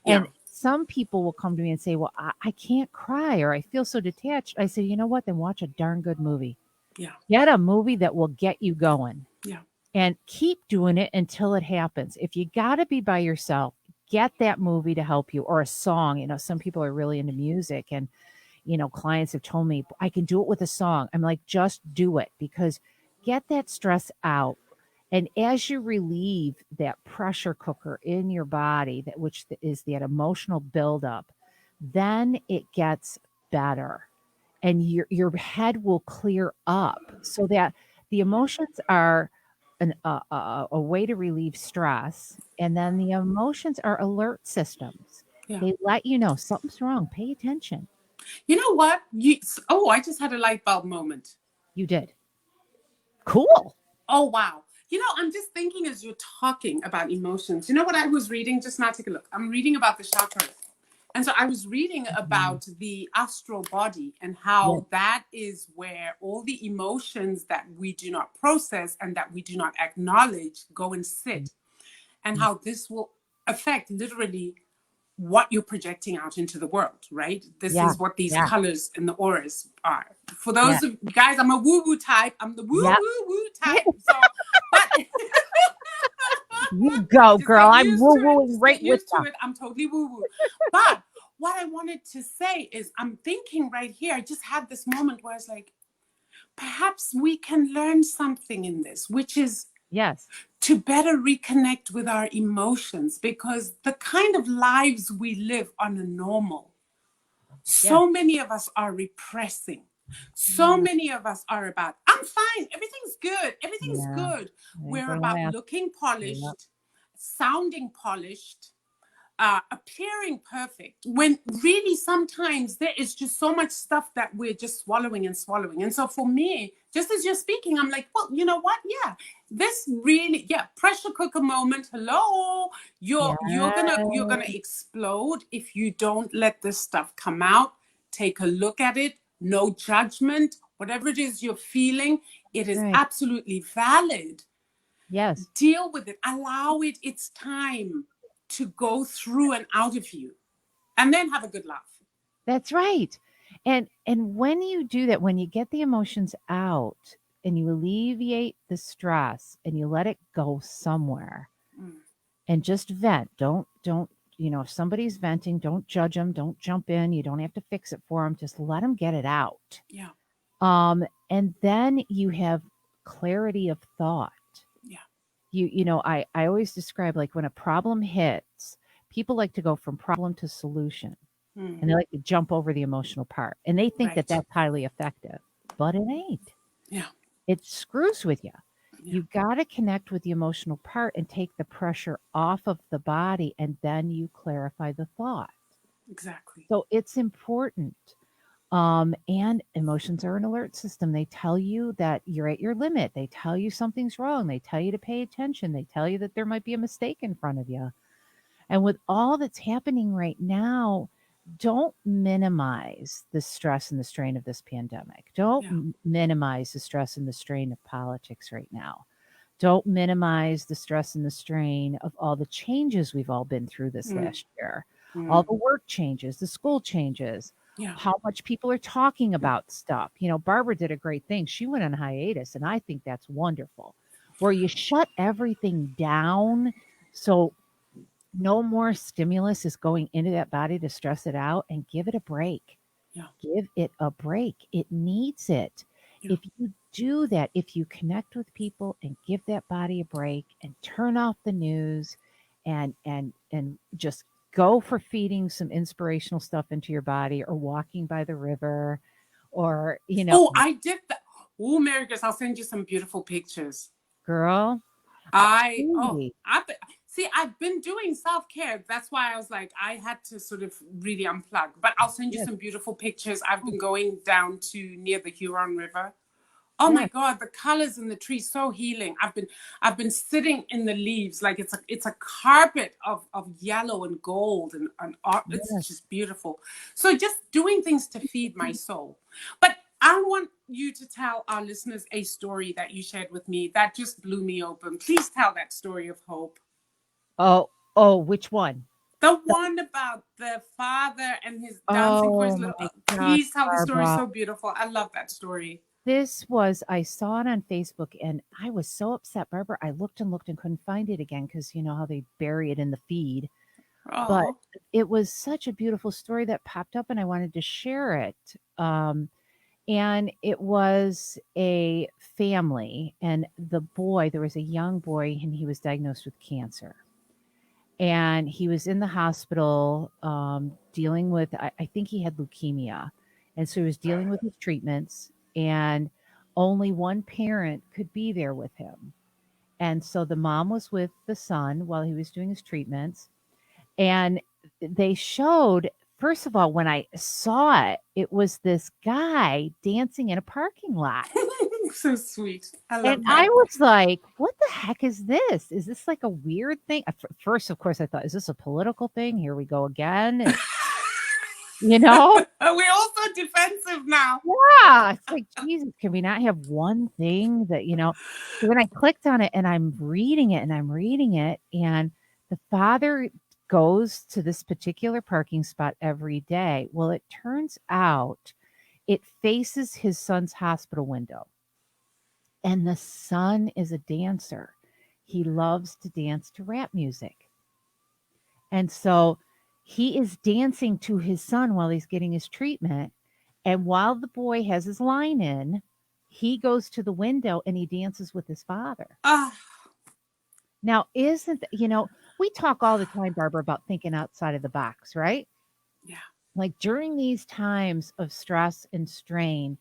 Speaker 2: Yeah.
Speaker 1: And some people will come to me and say, well, I can't cry, or I feel so detached. I say, you know what? Then watch a darn good movie.
Speaker 2: Yeah.
Speaker 1: Get a movie that will get you going
Speaker 2: Yeah.
Speaker 1: and keep doing it until it happens. If you got to be by yourself, get that movie to help you, or a song. Some people are really into music, and clients have told me I can do it with a song. I'm like, just do it, because get that stress out. And as you relieve that pressure cooker in your body, which is that emotional buildup, then it gets better, and your head will clear up, so that the emotions are a way to relieve stress, and then the emotions are alert systems.
Speaker 2: Yeah.
Speaker 1: They let you know something's wrong. Pay attention.
Speaker 2: You know what? I just had a light bulb moment.
Speaker 1: You did. Cool.
Speaker 2: Oh, wow. I'm just thinking as you're talking about emotions. You know what I was reading? Just now, take a look. I'm reading about the chakras. And so I was reading
Speaker 1: Mhm.
Speaker 2: about the astral body and
Speaker 1: Yeah.
Speaker 2: how that is where all the emotions that we do not process and that we do not acknowledge go and sit, and
Speaker 1: Mhm.
Speaker 2: how this will affect literally what you're projecting out into the world, right? This
Speaker 1: Yeah.
Speaker 2: is what these
Speaker 1: Yeah.
Speaker 2: colors and the auras are. For
Speaker 1: Yeah.
Speaker 2: those of you guys, I'm a woo woo type. I'm the woo
Speaker 1: Yeah.
Speaker 2: woo woo type. So, but
Speaker 1: You go,
Speaker 2: just
Speaker 1: girl.
Speaker 2: get
Speaker 1: I'm
Speaker 2: used to
Speaker 1: woo
Speaker 2: it.
Speaker 1: wooing
Speaker 2: Just
Speaker 1: right
Speaker 2: get
Speaker 1: with
Speaker 2: used to
Speaker 1: you.
Speaker 2: it. I'm totally woo woo. But what I wanted to say is, I'm thinking right here, I just had this moment where I was like, perhaps we can learn something in this, which is
Speaker 1: Yes.
Speaker 2: to better reconnect with our emotions, because the kind of lives we live on a normal,
Speaker 1: Yeah.
Speaker 2: so many of us are repressing. So
Speaker 1: Yeah.
Speaker 2: many of us are about, I'm fine, everything's good, everything's
Speaker 1: Yeah.
Speaker 2: good.
Speaker 1: It ain't
Speaker 2: We're
Speaker 1: gonna
Speaker 2: about
Speaker 1: last.
Speaker 2: looking
Speaker 1: Yep.
Speaker 2: polished, sounding polished, appearing perfect, when really sometimes there is just so much stuff that we're just swallowing and swallowing. And so for me, just as you're speaking, I'm like, well, you know what? Yeah, this really, yeah, pressure cooker moment. Hello,
Speaker 1: Yeah.
Speaker 2: you're gonna explode if you don't let this stuff come out. Take a look at it. No judgment. Whatever it is you're feeling, it
Speaker 1: That's
Speaker 2: is
Speaker 1: right.
Speaker 2: absolutely valid.
Speaker 1: Yes.
Speaker 2: Deal with it, allow it its time to go through and out of you, and then have a good laugh.
Speaker 1: That's right. And when you do that, when you get the emotions out and you alleviate the stress and you let it go somewhere
Speaker 2: Mm,
Speaker 1: and just vent. Don't, if somebody's venting, don't judge them, don't jump in, you don't have to fix it for them, just let them get it out.
Speaker 2: yeah.
Speaker 1: And then you have clarity of thought.
Speaker 2: Yeah.
Speaker 1: I always describe, like, when a problem hits, people like to go from problem to solution,
Speaker 2: Mm,
Speaker 1: and they like to jump over the emotional part, and they think that
Speaker 2: right.
Speaker 1: that's highly effective, but it ain't.
Speaker 2: Yeah.
Speaker 1: It screws with you.
Speaker 2: Yeah.
Speaker 1: You got to connect with the emotional part and take the pressure off of the body, and then you clarify the thought.
Speaker 2: Exactly.
Speaker 1: So it's important. And emotions are an alert system. They tell you that you're at your limit. They tell you something's wrong. They tell you to pay attention. They tell you that there might be a mistake in front of you. And with all that's happening right now, don't minimize the stress and the strain of this pandemic. Don't
Speaker 2: Yeah.
Speaker 1: minimize the stress and the strain of politics right now. Don't minimize the stress and the strain of all the changes we've all been through this
Speaker 2: Mm,
Speaker 1: last year, all
Speaker 2: mm,
Speaker 1: the work changes, the school changes,
Speaker 2: yeah.
Speaker 1: how much people are talking about stuff. Barbara did a great thing. She went on hiatus, and I think that's wonderful, where you shut everything down so no more stimulus is going into that body to stress it out, and give it a break.
Speaker 2: Yeah.
Speaker 1: Give it a break. It needs it.
Speaker 2: Yeah.
Speaker 1: If you do that, if you connect with people and give that body a break and turn off the news and just go for feeding some inspirational stuff into your body, or walking by the river, or
Speaker 2: Oh, I did that. Oh, Mary Grace, I'll send you some beautiful pictures.
Speaker 1: girl, really,
Speaker 2: I've been doing self-care. That's why I was like, I had to sort of really unplug. But I'll send you
Speaker 1: yes,
Speaker 2: some beautiful pictures. I've
Speaker 1: yes,
Speaker 2: been going down to near the Huron River. Oh my
Speaker 1: yes,
Speaker 2: God, the colors in the trees, so healing. I've been sitting in the leaves like it's a carpet of yellow and gold and it's
Speaker 1: yes.
Speaker 2: just beautiful. So just doing things to feed my soul. But I want you to tell our listeners a story that you shared with me that just blew me open. Please tell that story of hope.
Speaker 1: Oh, which one?
Speaker 2: The one about the father and his dancing for his
Speaker 1: Oh
Speaker 2: little.
Speaker 1: my gosh,
Speaker 2: Please tell the story.
Speaker 1: Barbara.
Speaker 2: So beautiful. I love that story.
Speaker 1: I saw it on Facebook and I was so upset, Barbara. I looked and looked and couldn't find it again because you know how they bury it in the feed. But
Speaker 2: Oh,
Speaker 1: it was such a beautiful story that popped up and I wanted to share it. And it was a family, and there was a young boy, and he was diagnosed with cancer. And he was in the hospital dealing with, I think he had leukemia. And so he was dealing with his treatments, and only one parent could be there with him. And so the mom was with the son while he was doing his treatments. And they showed, first of all, when I saw it, it was this guy dancing in a parking lot.
Speaker 2: so sweet. I
Speaker 1: And
Speaker 2: love
Speaker 1: I
Speaker 2: that.
Speaker 1: was like, "What the heck is this? Is this like a weird thing?" At first, of course, I thought, "Is this a political thing? Here we go again." You know?
Speaker 2: We're also defensive now.
Speaker 1: Yeah. It's like, Jesus, can we not have one thing that? So then I clicked on it and I'm reading it and I'm reading it. And the father goes to this particular parking spot every day. Well, it turns out it faces his son's hospital window. And the son is a dancer. He loves to dance to rap music. And so he is dancing to his son while he's getting his treatment. And while the boy has his line in, he goes to the window and he dances with his father.
Speaker 2: Ah,
Speaker 1: Now, we talk all the time, Barbara, about thinking outside of the box, right?
Speaker 2: yeah.
Speaker 1: Like during these times of stress and strain,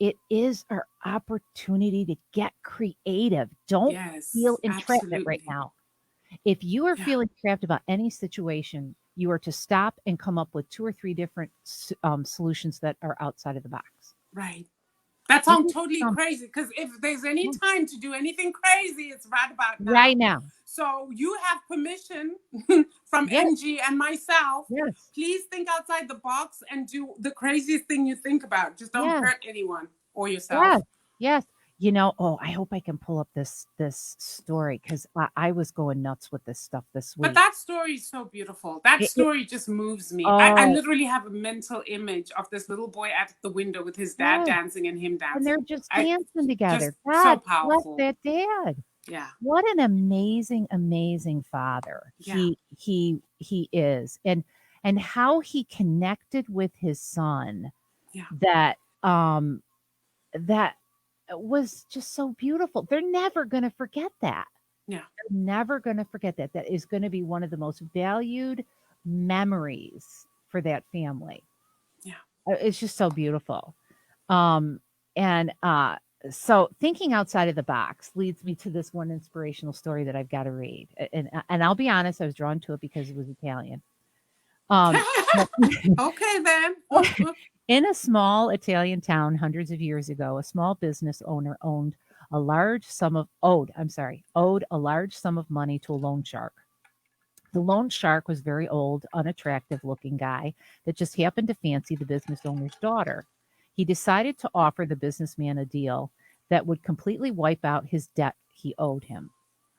Speaker 1: it is our opportunity to get creative. Don't feel
Speaker 2: Yes,
Speaker 1: entrapment right
Speaker 2: absolutely.
Speaker 1: now. If you are
Speaker 2: Yeah,
Speaker 1: feeling trapped about any situation, you are to stop and come up with two or three different solutions that are outside of the box.
Speaker 2: right. That
Speaker 1: Do
Speaker 2: sounds totally
Speaker 1: something
Speaker 2: crazy because if there's any time to do anything crazy, it's right about
Speaker 1: right
Speaker 2: now.
Speaker 1: now.
Speaker 2: So you have permission from
Speaker 1: Yes,
Speaker 2: Angie and myself.
Speaker 1: yes,
Speaker 2: Please think outside the box and do the craziest thing you think about. Just don't
Speaker 1: yes.
Speaker 2: hurt anyone or
Speaker 1: Yes,
Speaker 2: yourself.
Speaker 1: yes. I hope I can pull up this story because I was going nuts with this stuff this
Speaker 2: But
Speaker 1: week.
Speaker 2: that story is so beautiful. That
Speaker 1: It, it,
Speaker 2: story just moves me. I
Speaker 1: oh,
Speaker 2: literally have a mental image of this little boy at the window with his dad
Speaker 1: yes.
Speaker 2: dancing and him
Speaker 1: And they're
Speaker 2: dancing.
Speaker 1: just
Speaker 2: I
Speaker 1: dancing
Speaker 2: just
Speaker 1: together.
Speaker 2: so
Speaker 1: God bless
Speaker 2: powerful.
Speaker 1: that dad.
Speaker 2: Yeah.
Speaker 1: What an amazing, amazing father
Speaker 2: Yeah.
Speaker 1: he is. And how he connected with his son
Speaker 2: Yeah.
Speaker 1: that that was just so beautiful. They're never gonna forget that.
Speaker 2: Yeah.
Speaker 1: Never going to forget that. That is going to be one of the most valued memories for that family.
Speaker 2: Yeah.
Speaker 1: It's just so beautiful. Um, and so thinking outside of the box leads me to this one inspirational story that I've got to read. And I'll be honest, I was drawn to it because it was Italian. Um,
Speaker 2: Okay then.
Speaker 1: in a small Italian town hundreds of years ago, a small business owner owed a large sum of money to a loan shark. The loan shark was very old, unattractive looking guy that just happened to fancy the business owner's daughter. He decided to offer the businessman a deal that would completely wipe out his debt he owed him.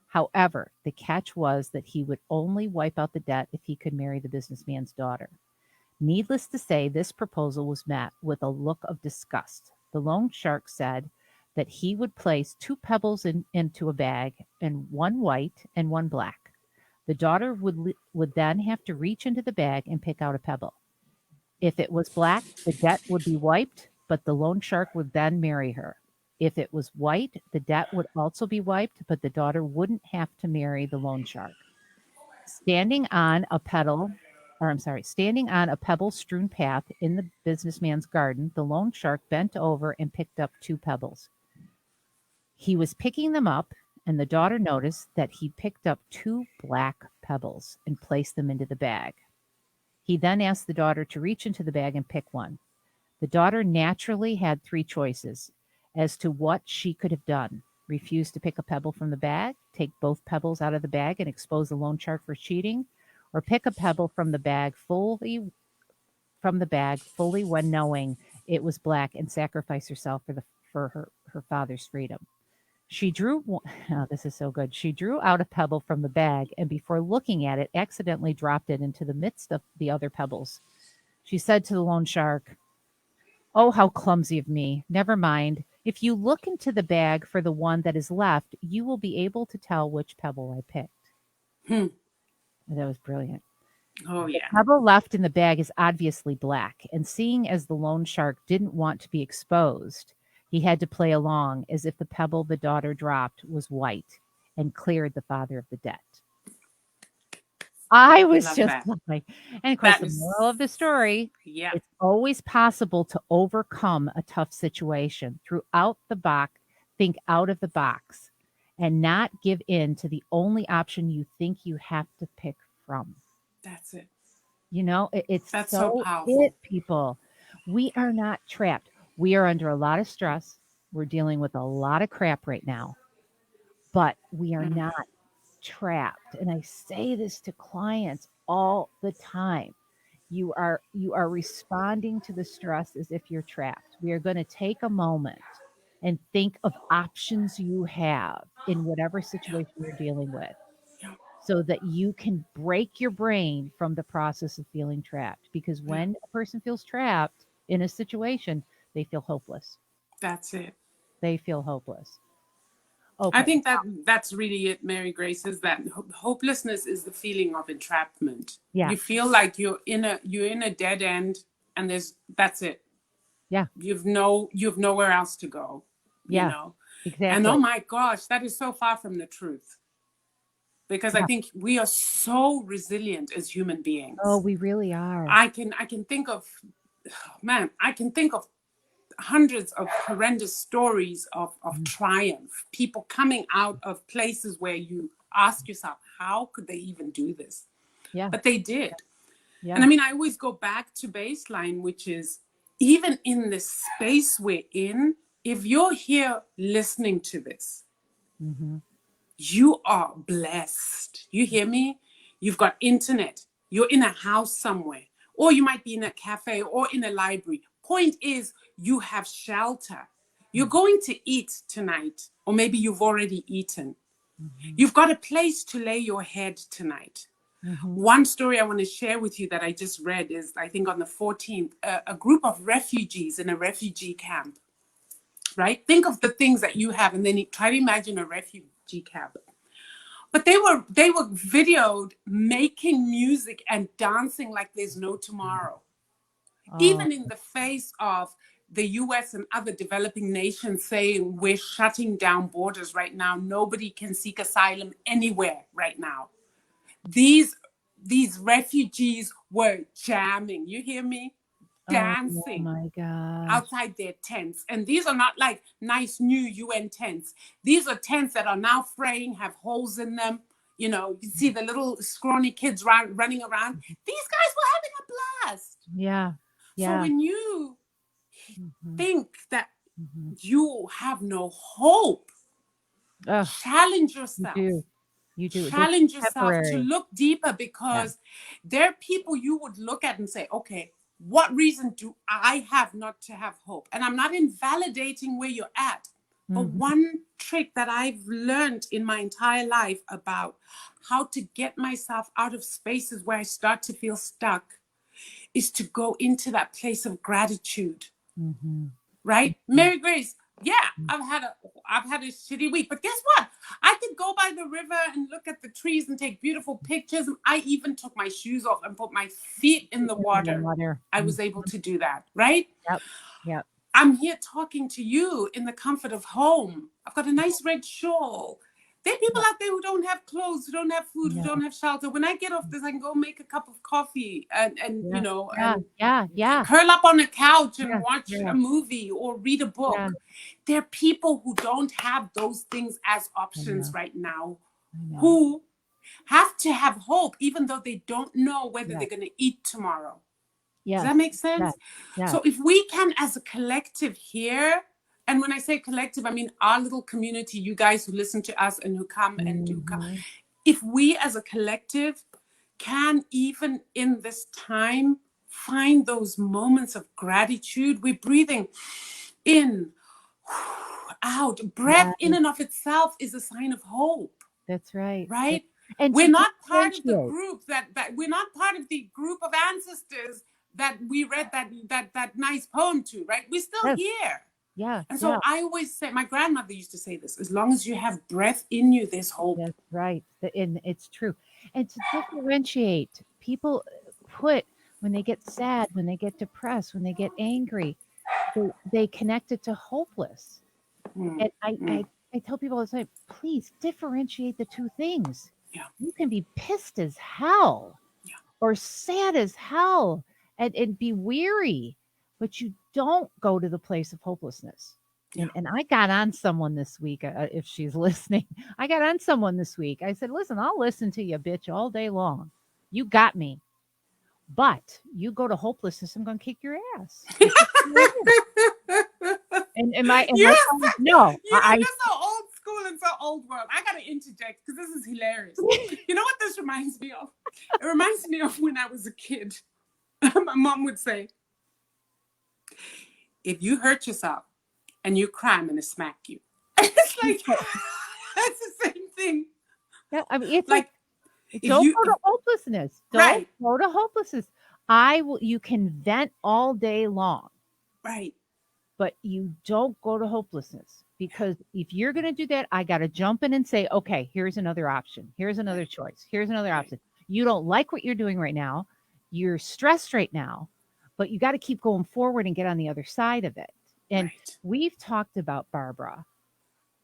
Speaker 1: However, the catch was that he would only wipe out the debt if he could marry the businessman's daughter. Needless to say, this proposal was met with a look of disgust. The loan shark said that he would place two pebbles into a bag, and one white and one black. The daughter would then have to reach into the bag and pick out a pebble. If it was black, the debt would be wiped, but the loan shark would then marry her. If it was white, the debt would also be wiped, but the daughter wouldn't have to marry the loan shark. Standing on a pedal, standing on a pebble-strewn path in the businessman's garden, the loan shark bent over and picked up two pebbles. He was picking them up, and the daughter noticed that he picked up two black pebbles and placed them into the bag. He then asked the daughter to reach into the bag and pick one. The daughter naturally had three choices as to what she could have done: refuse to pick a pebble from the bag, take both pebbles out of the bag and expose the loan shark for cheating, or pick a pebble fully when knowing it was black and sacrifice herself for her father's freedom. She drew this is so good. She drew out a pebble from the bag and before looking at it, accidentally dropped it into the midst of the other pebbles. She said to the loan shark, "Oh, how clumsy of me. Never mind. If you look into the bag for the one that is left, you will be able to tell which pebble I picked."
Speaker 2: Hmm.
Speaker 1: That was brilliant.
Speaker 2: Oh,
Speaker 1: The
Speaker 2: yeah.
Speaker 1: pebble left in the bag is obviously black, and seeing as the loan shark didn't want to be exposed, he had to play along as if the pebble the daughter dropped was white and cleared the father of the debt. I was
Speaker 2: Love
Speaker 1: just
Speaker 2: that.
Speaker 1: like, and of course,
Speaker 2: That
Speaker 1: the
Speaker 2: is,
Speaker 1: moral of the story,
Speaker 2: yeah,
Speaker 1: it's always possible to overcome a tough situation. Throughout the box, think out of the box and not give in to the only option you think you have to pick from.
Speaker 2: that's it.
Speaker 1: It's
Speaker 2: That's so
Speaker 1: so
Speaker 2: powerful.
Speaker 1: it, people. We are not trapped. We are under a lot of stress. We're dealing with a lot of crap right now, but we are
Speaker 2: Mm,
Speaker 1: not trapped. And I say this to clients all the time. You are responding to the stress as if you're trapped. We are going to take a moment and think of options you have in whatever
Speaker 2: yeah,
Speaker 1: situation you're dealing with
Speaker 2: yeah,
Speaker 1: so that you can break your brain from the process of feeling trapped. Because
Speaker 2: yeah.
Speaker 1: when a person feels trapped in a situation, they feel hopeless.
Speaker 2: That's it.
Speaker 1: They feel hopeless.
Speaker 2: I
Speaker 1: Okay.
Speaker 2: think that that's really it, Mary Grace, is that hopelessness is the feeling of entrapment.
Speaker 1: Yeah.
Speaker 2: You feel like you're in a dead end, and that's it.
Speaker 1: Yeah.
Speaker 2: You've nowhere else to go, you
Speaker 1: Yeah.
Speaker 2: know. And
Speaker 1: Exactly.
Speaker 2: oh my gosh, that is so far from the truth, because I
Speaker 1: Yeah.
Speaker 2: think we are so resilient as human
Speaker 1: Oh,
Speaker 2: beings.
Speaker 1: we really are.
Speaker 2: I can think of, man, I can think of hundreds of horrendous stories of
Speaker 1: Mhm.
Speaker 2: triumph, people coming out of places where you ask yourself, how could they even do this?
Speaker 1: Yeah.
Speaker 2: But they did. And
Speaker 1: Yeah.
Speaker 2: I mean, I always go back to baseline, which is even in the space we're in, if you're here listening to this,
Speaker 1: Hmm.
Speaker 2: you are blessed. You hear me? You've got internet. You're in a house somewhere, or you might be in a cafe or in a library. Point is, you have shelter. You're going to eat tonight, or maybe you've already eaten.
Speaker 1: Hmm.
Speaker 2: You've got a place to lay your head tonight.
Speaker 1: Hmm.
Speaker 2: One story I want to share with you that I just read is, I think on the 14th, a group of refugees in a refugee camp, right? Think of the things that you have, and then try to imagine a refugee camp. But they were videoed making music and dancing like there's no tomorrow,
Speaker 1: Oh,
Speaker 2: even in the face of the US and other developing nations saying we're shutting down borders right now. Nobody can seek asylum anywhere right now. These these refugees were jamming. You hear me?
Speaker 1: oh
Speaker 2: Dancing
Speaker 1: my gosh.
Speaker 2: outside their tents. And these are not like nice new UN tents. These are tents that are now fraying, have holes in them. You see the little scrawny kids running around. These guys were having a blast.
Speaker 1: Yeah.
Speaker 2: So
Speaker 1: Yeah.
Speaker 2: when you
Speaker 1: Hmm.
Speaker 2: think that
Speaker 1: Hmm.
Speaker 2: you have no hope,
Speaker 1: Oh,
Speaker 2: challenge
Speaker 1: you
Speaker 2: yourself.
Speaker 1: do. You do. This is
Speaker 2: challenge yourself to
Speaker 1: temporary.
Speaker 2: look deeper,
Speaker 1: Yeah.
Speaker 2: because there are people you would look at and say, okay, what reason do I have not to have hope? And I'm not invalidating where you're at. But
Speaker 1: Mhm.
Speaker 2: one trick that I've learned in my entire life about how to get myself out of spaces where I start to feel stuck is to go into that place of gratitude.
Speaker 1: Mhm.
Speaker 2: Right?
Speaker 1: Mhm.
Speaker 2: Mary Grace, yeah, I've had a shitty week, but guess what? I could go by the river and look at the trees and take beautiful pictures. I even took my shoes off and put my feet in the water.
Speaker 1: Water.
Speaker 2: I was able to do that, right?
Speaker 1: Yep. Yep.
Speaker 2: I'm here talking to you in the comfort of home. I've got a nice red shawl. There are people
Speaker 1: Yep.
Speaker 2: out there who don't have clothes, who don't have food, who
Speaker 1: Yeah.
Speaker 2: don't have shelter. When I get off this, I can go make a cup of coffee and
Speaker 1: Yeah.
Speaker 2: and
Speaker 1: Yeah.
Speaker 2: curl up on a couch and
Speaker 1: Yeah.
Speaker 2: watch
Speaker 1: Yeah.
Speaker 2: a movie or read a
Speaker 1: Yeah.
Speaker 2: book. There are people who don't have those things as
Speaker 1: I
Speaker 2: options
Speaker 1: know.
Speaker 2: right now,
Speaker 1: I know.
Speaker 2: who have to have hope, even though they don't know whether
Speaker 1: Yeah.
Speaker 2: they're going to eat tomorrow. Does
Speaker 1: Yes.
Speaker 2: that make
Speaker 1: Yes.
Speaker 2: sense?
Speaker 1: Yes.
Speaker 2: So if we can, as a collective here, and when I say collective, I mean our little community, you guys who listen to us and who come and do come.
Speaker 1: Mhm.
Speaker 2: If we as a collective can, even in this time, find those moments of gratitude, we're breathing in, out. Breath in
Speaker 1: Yes.
Speaker 2: and of itself is a sign of hope,
Speaker 1: That's right.
Speaker 2: right?
Speaker 1: And
Speaker 2: We're
Speaker 1: to
Speaker 2: not part of the
Speaker 1: differentiate.
Speaker 2: group that we're not part of the group of ancestors that we read that nice poem to, right? We're still
Speaker 1: Yes.
Speaker 2: here.
Speaker 1: Yeah.
Speaker 2: And
Speaker 1: Yeah.
Speaker 2: so I always say, my grandmother used to say this, as long as you have breath in you, there's hope.
Speaker 1: That's right. And it's true. And to differentiate, people put when they get sad, when they get depressed, when they get angry, they connect it to hopeless.
Speaker 2: Mm,
Speaker 1: And
Speaker 2: mm,
Speaker 1: I tell people all the time, please differentiate the two things.
Speaker 2: yeah,
Speaker 1: You can be pissed as hell
Speaker 2: yeah.
Speaker 1: or sad as hell and be weary, but you don't go to the place of hopelessness.
Speaker 2: Yeah.
Speaker 1: And I got on someone this week, if she's listening, I got on someone this week. I said, listen, I'll listen to you, bitch, all day long. You got me. But you go to hopelessness, I'm going to kick your ass. And my
Speaker 2: You're
Speaker 1: phone, no,
Speaker 2: you're so old school and so old world. I gotta interject because this is hilarious. You know what this reminds me of? It reminds me of when I was a kid. My mom would say, if you hurt yourself and you cry, I'm gonna smack you. It's like that's the same thing.
Speaker 1: yeah, I mean, it's like,
Speaker 2: Like if
Speaker 1: don't
Speaker 2: you
Speaker 1: go to hopelessness. Don't
Speaker 2: right,
Speaker 1: go to hopelessness. I will. You can vent all day long,
Speaker 2: right,
Speaker 1: but you don't go to hopelessness because if you're going to do that, I got to jump in and say, okay, here's another option. Here's another
Speaker 2: right,
Speaker 1: choice. Here's another
Speaker 2: right,
Speaker 1: option. You don't like what you're doing right now. You're stressed right now, but you got to keep going forward and get on the other side of it. And
Speaker 2: right.
Speaker 1: we've talked about, Barbara,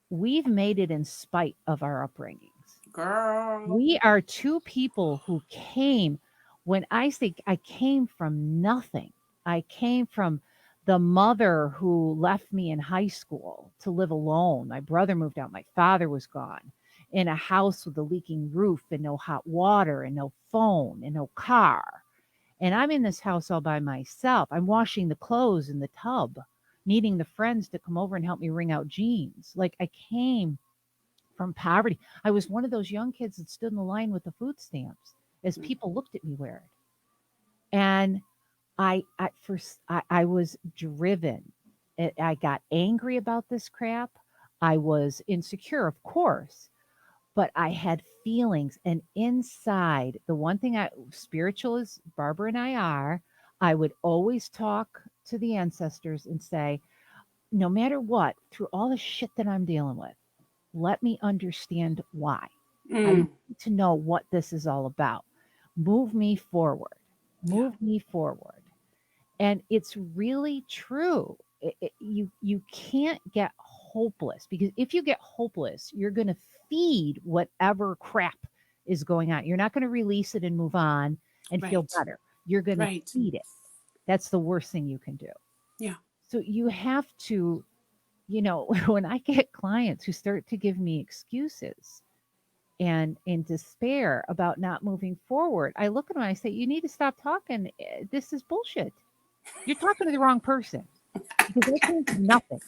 Speaker 1: we've made it in spite of our upbringings.
Speaker 2: Girl.
Speaker 1: We are two people who came, when I say I came from nothing, I came from the mother who left me in high school to live alone. My brother moved out, my father was gone, in a house with a leaking roof and no hot water and no phone and no car. And I'm in this house all by myself. I'm washing the clothes in the tub, needing the friends to come over and help me wring out jeans. Like I came from poverty. I was one of those young kids that stood in the line with the food stamps as
Speaker 2: Mm,
Speaker 1: people looked at me weird. And at first, I was driven. I got angry about this crap. I was insecure, of course, but I had feelings. And inside, the one thing spiritual as Barbara and I are, I would always talk to the ancestors and say, no matter what, through all the shit that I'm dealing with, let me understand why. I
Speaker 2: mm,
Speaker 1: need to know what this is all about. Move me forward.
Speaker 2: yeah,
Speaker 1: Move me forward. And it's really true. You can't get hopeless because if you get hopeless, you're going to feed whatever crap is going on. You're not going to release it and move on and feel
Speaker 2: right,
Speaker 1: better. You're going to
Speaker 2: right.
Speaker 1: feed it. That's the worst thing you can do.
Speaker 2: Yeah.
Speaker 1: So you have to, when I get clients who start to give me excuses and in despair about not moving forward, I look at them and I say, you need to stop talking. This is bullshit. You're talking to the wrong person because they came from nothing.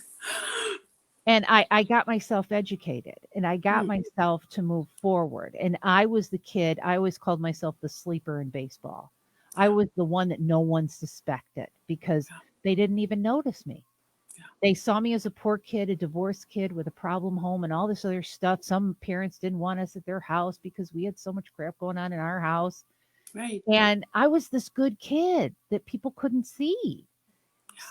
Speaker 1: And I got myself educated and I got myself to move forward. And I was the kid, I always called myself the sleeper in baseball. I was the one that no one suspected because they didn't even notice me. They saw me as a poor kid, a divorced kid with a problem home and all this other stuff. Some parents didn't want us at their house because we had so much crap going on in our house.
Speaker 2: Right.
Speaker 1: And I was this good kid that people couldn't see.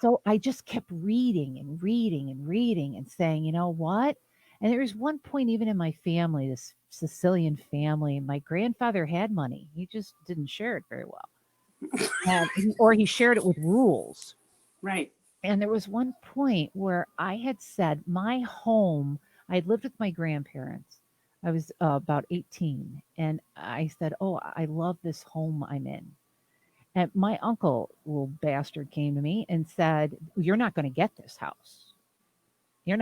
Speaker 1: So I just kept reading and reading and reading and saying, you know what? And there was one point, even in my family, this Sicilian family, my grandfather had money. He just didn't share it very well. Or he shared it with rules.
Speaker 2: Right.
Speaker 1: And there was one point where I had said, my home, I had lived with my grandparents. I was about 18. And I said, oh, I love this home I'm in. And my uncle, little bastard, came to me and said, you're not going to get this house. You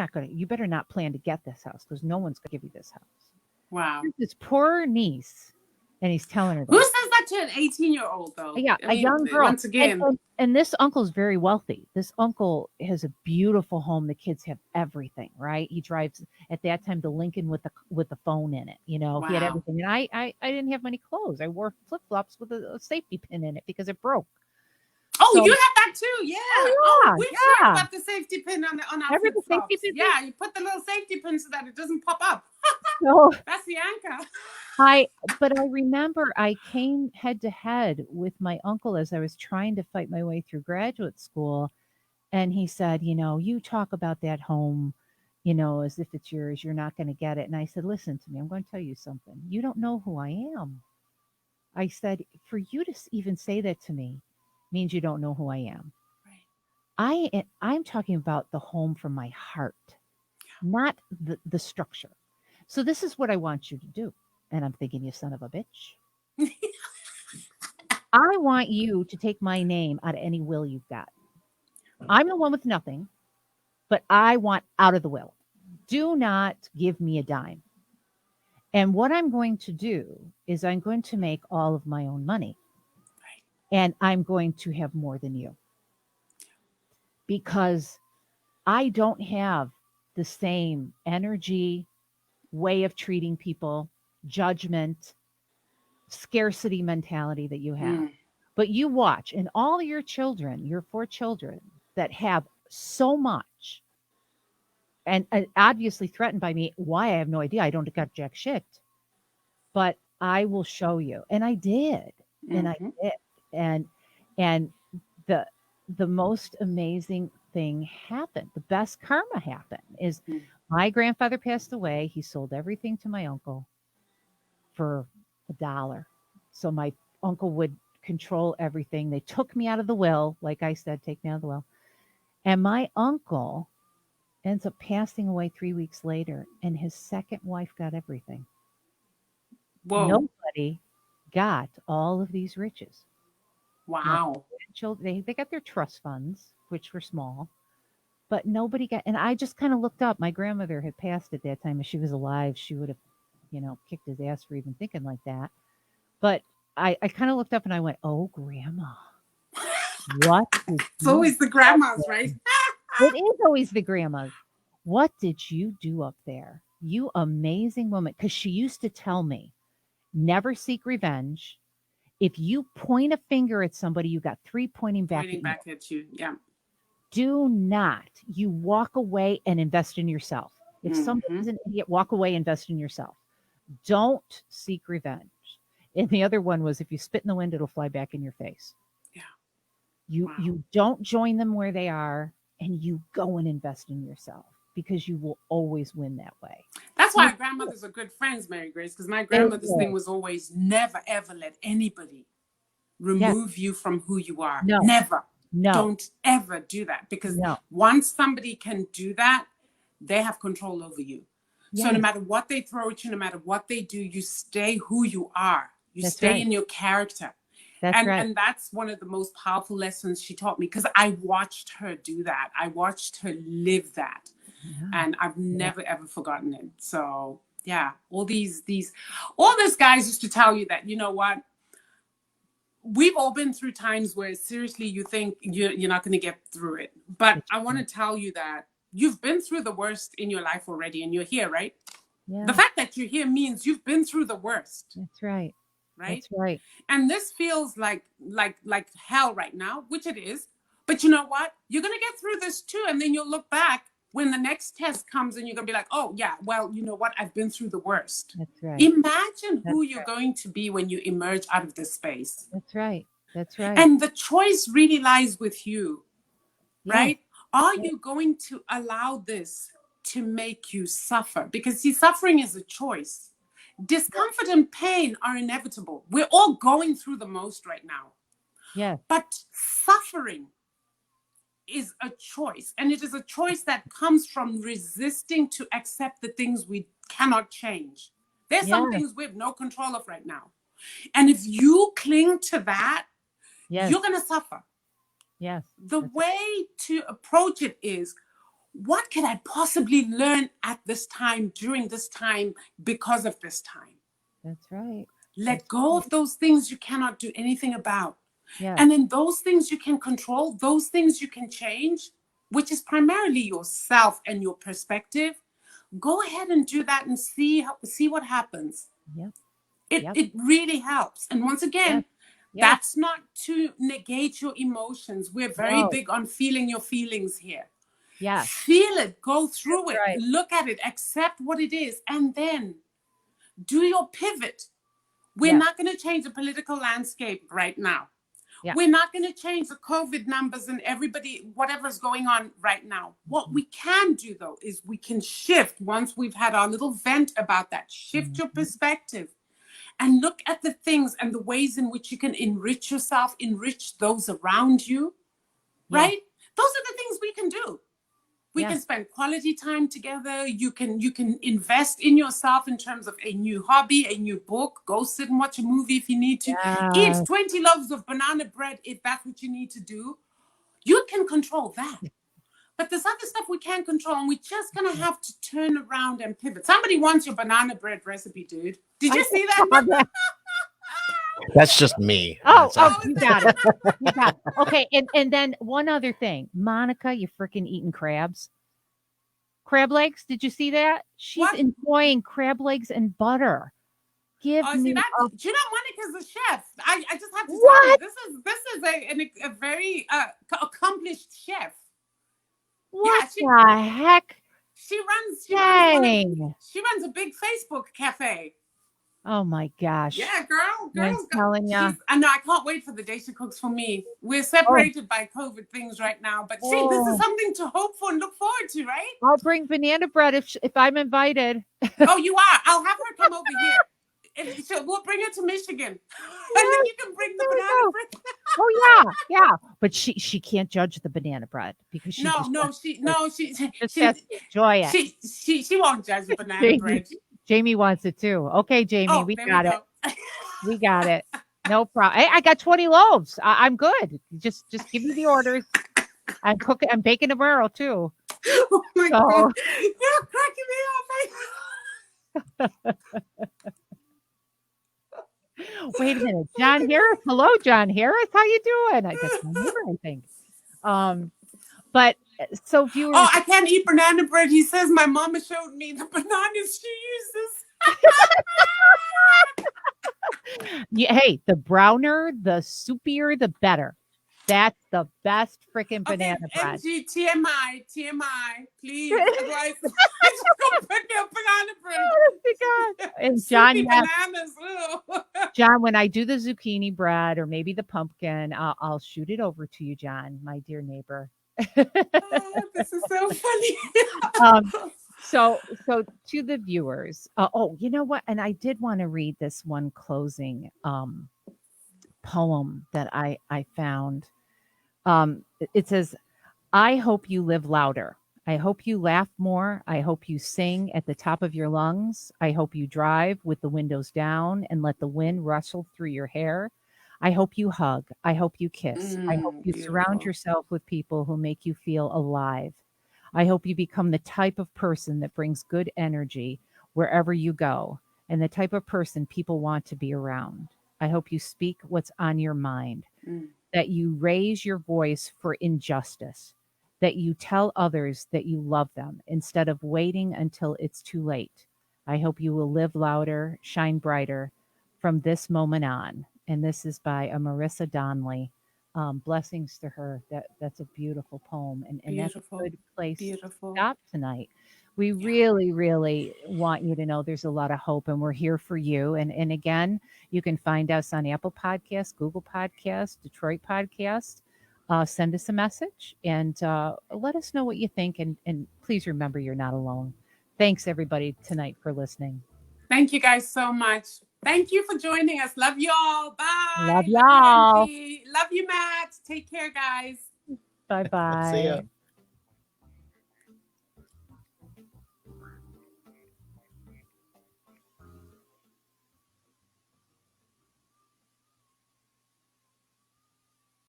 Speaker 1: better not plan to get this house because no one's going to give you this house.
Speaker 2: Wow.
Speaker 1: This poor niece. And he's telling her
Speaker 2: Who
Speaker 1: that.
Speaker 2: says that to an 18-year-old, though?
Speaker 1: Yeah,
Speaker 2: I
Speaker 1: a
Speaker 2: mean,
Speaker 1: young girl.
Speaker 2: once again.
Speaker 1: And this uncle's very wealthy. This uncle has a beautiful home. The kids have everything, right? He drives at that time the Lincoln with the phone in it. You know, he had
Speaker 2: Wow.
Speaker 1: everything. And I didn't have many clothes. I wore flip flops with a safety pin in it because it broke.
Speaker 2: Oh,
Speaker 1: So-
Speaker 2: you have that too, yeah.
Speaker 1: Oh,
Speaker 2: we
Speaker 1: yeah.
Speaker 2: sure got the safety pin on our
Speaker 1: Every
Speaker 2: flip
Speaker 1: safety
Speaker 2: flops.
Speaker 1: pin.
Speaker 2: Yeah, you put the little safety pin so that it doesn't pop up.
Speaker 1: So
Speaker 2: That's the anchor.
Speaker 1: but I remember I came head to head with my uncle as I was trying to fight my way through graduate school. And he said, you know, you talk about that home, you know, as if it's yours, you're not going to get it. And I said, listen to me, I'm going to tell you something. You don't know who I am. I said, for you to even say that to me means you don't know who I am. I'm talking about the home from my heart, not the structure. So this is what I want you to do. And I'm thinking, you son of a bitch. I want you to take my name out of any will you've got. I'm the one with nothing, but I want out of the will. Do not give me a dime. And what I'm going to do is I'm going to make all of my own money. And I'm going to have more than you. Because I don't have the same energy, way of treating people, judgment, scarcity mentality that you have. But you watch, and all your children, your 4 children that have so much, and obviously threatened by me, why I have no idea. I don't got jack shit, but I will show you. And I did, and I did, and the most amazing thing happened. The best karma happened is my grandfather passed away. He sold everything to my uncle for $1. So my uncle would control everything. They took me out of the will. Like I said, take me out of the will. And my uncle ends up passing away 3 weeks later, and his second wife got everything.
Speaker 2: Whoa.
Speaker 1: Nobody got all of these riches.
Speaker 2: Wow.
Speaker 1: They got their trust funds, which were small, but nobody got. And I just kind of looked up. My grandmother had passed at that time. If she was alive, she would have, you know, kicked his ass for even thinking like that. But I kind of looked up and I went, "Oh, grandma, what?"
Speaker 2: It's always the grandmas, right?
Speaker 1: It is always the grandmas. What did you do up there? You amazing woman. Because she used to tell me, never seek revenge. If you point a finger at somebody, you got 3 pointing back
Speaker 2: at you. Yeah.
Speaker 1: Do not. You walk away and invest in yourself. If somebody's an idiot, walk away, invest in yourself. Don't seek revenge. And the other one was, if you spit in the wind, it'll fly back in your face.
Speaker 2: Yeah.
Speaker 1: You don't join them where they are, and you go and invest in yourself because you will always win that way.
Speaker 2: That's why grandmothers are good friends, Mary Grace, because my grandmother's thing was always never, ever let anybody remove you from who you are.
Speaker 1: No.
Speaker 2: Never.
Speaker 1: No.
Speaker 2: Don't ever do that, because once somebody can do that, they have control over you. Yes. So no matter what they throw at you, no matter what they do, you stay who you are. You stay in your character. And that's one of the most powerful lessons she taught me, because I watched her do that. I watched her live that. Yeah. And I've never, ever forgotten it. So yeah, all these guys used to tell you that, you know what? We've all been through times where seriously you think you're not going to get through it. But I want to tell you that you've been through the worst in your life already and you're here, right?
Speaker 1: Yeah.
Speaker 2: The fact that you're here means you've been through the worst.
Speaker 1: That's right.
Speaker 2: Right?
Speaker 1: That's right.
Speaker 2: And this feels like hell right now, which it is. But you know what? You're gonna get through this too, and then you'll look back when the next test comes, and you're gonna be like, "Oh yeah, well, you know what? I've been through the worst."
Speaker 1: That's right.
Speaker 2: Imagine who
Speaker 1: That's
Speaker 2: you're
Speaker 1: right.
Speaker 2: going to be when you emerge out of this space.
Speaker 1: That's right. That's right.
Speaker 2: And the choice really lies with you,
Speaker 1: Yeah.
Speaker 2: right? Are
Speaker 1: Yeah.
Speaker 2: you going to allow this to make you suffer? Because see, suffering is a choice. Discomfort and pain are inevitable. We're all going through the most right now.
Speaker 1: Yeah.
Speaker 2: But suffering is a choice. And it is a choice that comes from resisting to accept the things we cannot change. There's some
Speaker 1: Yeah.
Speaker 2: things we have no control of right now. And if you cling to that,
Speaker 1: Yes.
Speaker 2: you're going to suffer.
Speaker 1: Yes.
Speaker 2: The
Speaker 1: That's
Speaker 2: way to approach it is, what can I possibly learn at this time, during this time, because of this time?
Speaker 1: That's right.
Speaker 2: Let
Speaker 1: That's
Speaker 2: go
Speaker 1: right.
Speaker 2: of those things you cannot do anything about.
Speaker 1: Yeah.
Speaker 2: And then those things you can control, those things you can change, which is primarily yourself and your perspective. Go ahead and do that and see what happens.
Speaker 1: Yep.
Speaker 2: It really helps. And once again,
Speaker 1: Yeah.
Speaker 2: that's not to negate your emotions. We're very
Speaker 1: No.
Speaker 2: big on feeling your feelings here.
Speaker 1: Yeah.
Speaker 2: Feel it, go through
Speaker 1: That's
Speaker 2: it,
Speaker 1: right.
Speaker 2: look at it, accept what it is, and then do your pivot. We're
Speaker 1: Yeah.
Speaker 2: not going to change the political landscape right now.
Speaker 1: Yeah.
Speaker 2: We're not going to change the COVID numbers and everybody, whatever's going on right now. What we can do, though, is we can shift once we've had our little vent about that. Shift your perspective and look at the things and the ways in which you can enrich yourself, enrich those around you,
Speaker 1: Yeah.
Speaker 2: right? Those are the things we can do. We
Speaker 1: Yeah.
Speaker 2: can spend quality time together. You can invest in yourself in terms of a new hobby, a new book. Go sit and watch a movie if you need to.
Speaker 1: Yeah.
Speaker 2: Eat 20 loaves of banana bread if that's what you need to do. You can control that. But there's other stuff we can't control, and we're just going to have to turn around and pivot. Somebody wants your banana bread recipe, dude. Did you see that?
Speaker 3: That's just me.
Speaker 1: Oh,
Speaker 3: That's
Speaker 1: you got it. You got it. Okay, and then one other thing. Monica, you freaking eating crabs. Crab legs, did you see that? She's
Speaker 2: What?
Speaker 1: enjoying crab legs and butter. Give
Speaker 2: Oh,
Speaker 1: me
Speaker 2: see that?
Speaker 1: a
Speaker 2: Do you know Monica's a chef? I just have to tell
Speaker 1: What?
Speaker 2: you, this is a very accomplished chef.
Speaker 1: what
Speaker 2: she-
Speaker 1: the heck?
Speaker 2: She runs
Speaker 1: Dang.
Speaker 2: a big Facebook cafe.
Speaker 1: Oh my gosh.
Speaker 2: Yeah, girl.
Speaker 1: I'm telling ya.
Speaker 2: I know. I can't wait for the day she cooks for me. We're separated by COVID things right now, but see, this
Speaker 1: Oh.
Speaker 2: is something to hope for and look forward to, right?
Speaker 1: I'll bring banana bread if I'm invited.
Speaker 2: Oh, you are. I'll have her come over here. We'll bring her to Michigan, and then you can bring the
Speaker 1: There we
Speaker 2: banana
Speaker 1: go.
Speaker 2: bread.
Speaker 1: Oh yeah. But she can't judge the banana bread because she
Speaker 2: No,
Speaker 1: just
Speaker 2: she
Speaker 1: just has to enjoy it.
Speaker 2: she won't judge the banana
Speaker 1: Jamie,
Speaker 2: bread.
Speaker 1: Jamie wants it too. Okay, Jamie,
Speaker 2: Oh,
Speaker 1: we
Speaker 2: there
Speaker 1: got
Speaker 2: we
Speaker 1: it.
Speaker 2: go.
Speaker 1: We got it. No problem. Hey, I got 20 loaves. I'm good. Just give me the orders. I'm cooking. I'm baking tomorrow too.
Speaker 2: Oh my
Speaker 1: So-
Speaker 2: God. You're cracking me up.
Speaker 1: Wait a minute, John Harris. Hello, John Harris. How you doing? I guess my neighbor, I think. But so viewers.
Speaker 2: Oh, I can't eat banana bread. He says my mama showed me the bananas she uses.
Speaker 1: Yeah, hey, the browner, the soupier, the better. That's the best freaking banana bread.
Speaker 2: MG, TMI, please. Otherwise, I just gonna put me a banana bread.
Speaker 1: Oh my God. And John,
Speaker 2: Soupy
Speaker 1: yes,
Speaker 2: bananas. Ew.
Speaker 1: John, when I do the zucchini bread or maybe the pumpkin, I'll shoot it over to you, John, my dear neighbor.
Speaker 2: Oh, this is so funny.
Speaker 1: So to the viewers, you know what? And I did want to read this one closing poem that I found. It says, I hope you live louder. I hope you laugh more. I hope you sing at the top of your lungs. I hope you drive with the windows down and let the wind rustle through your hair. I hope you hug. I hope you kiss. I hope you surround
Speaker 2: Beautiful.
Speaker 1: yourself with people who make you feel alive. I hope you become the type of person that brings good energy wherever you go and the type of person people want to be around. I hope you speak what's on your mind, that you raise your voice for injustice, that you tell others that you love them instead of waiting until it's too late. I hope you will live louder, shine brighter from this moment on. And this is by Marissa Donnelly. Blessings to her. That's a beautiful poem, and that's a
Speaker 2: Beautiful.
Speaker 1: good place to
Speaker 2: Beautiful.
Speaker 1: stop tonight. We
Speaker 2: Yeah.
Speaker 1: really, really want you to know there's a lot of hope, and we're here for you. And again, you can find us on Apple Podcasts, Google Podcasts, Detroit Podcasts. Send us a message and let us know what you think. And please remember, you're not alone. Thanks, everybody, tonight for listening.
Speaker 2: Thank you guys so much. Thank you for joining us. Love you all. Bye.
Speaker 1: Love
Speaker 2: Love you,
Speaker 1: y'all.
Speaker 2: Angie. Love you, Matt. Take care, guys.
Speaker 1: Bye
Speaker 3: See ya.
Speaker 1: bye.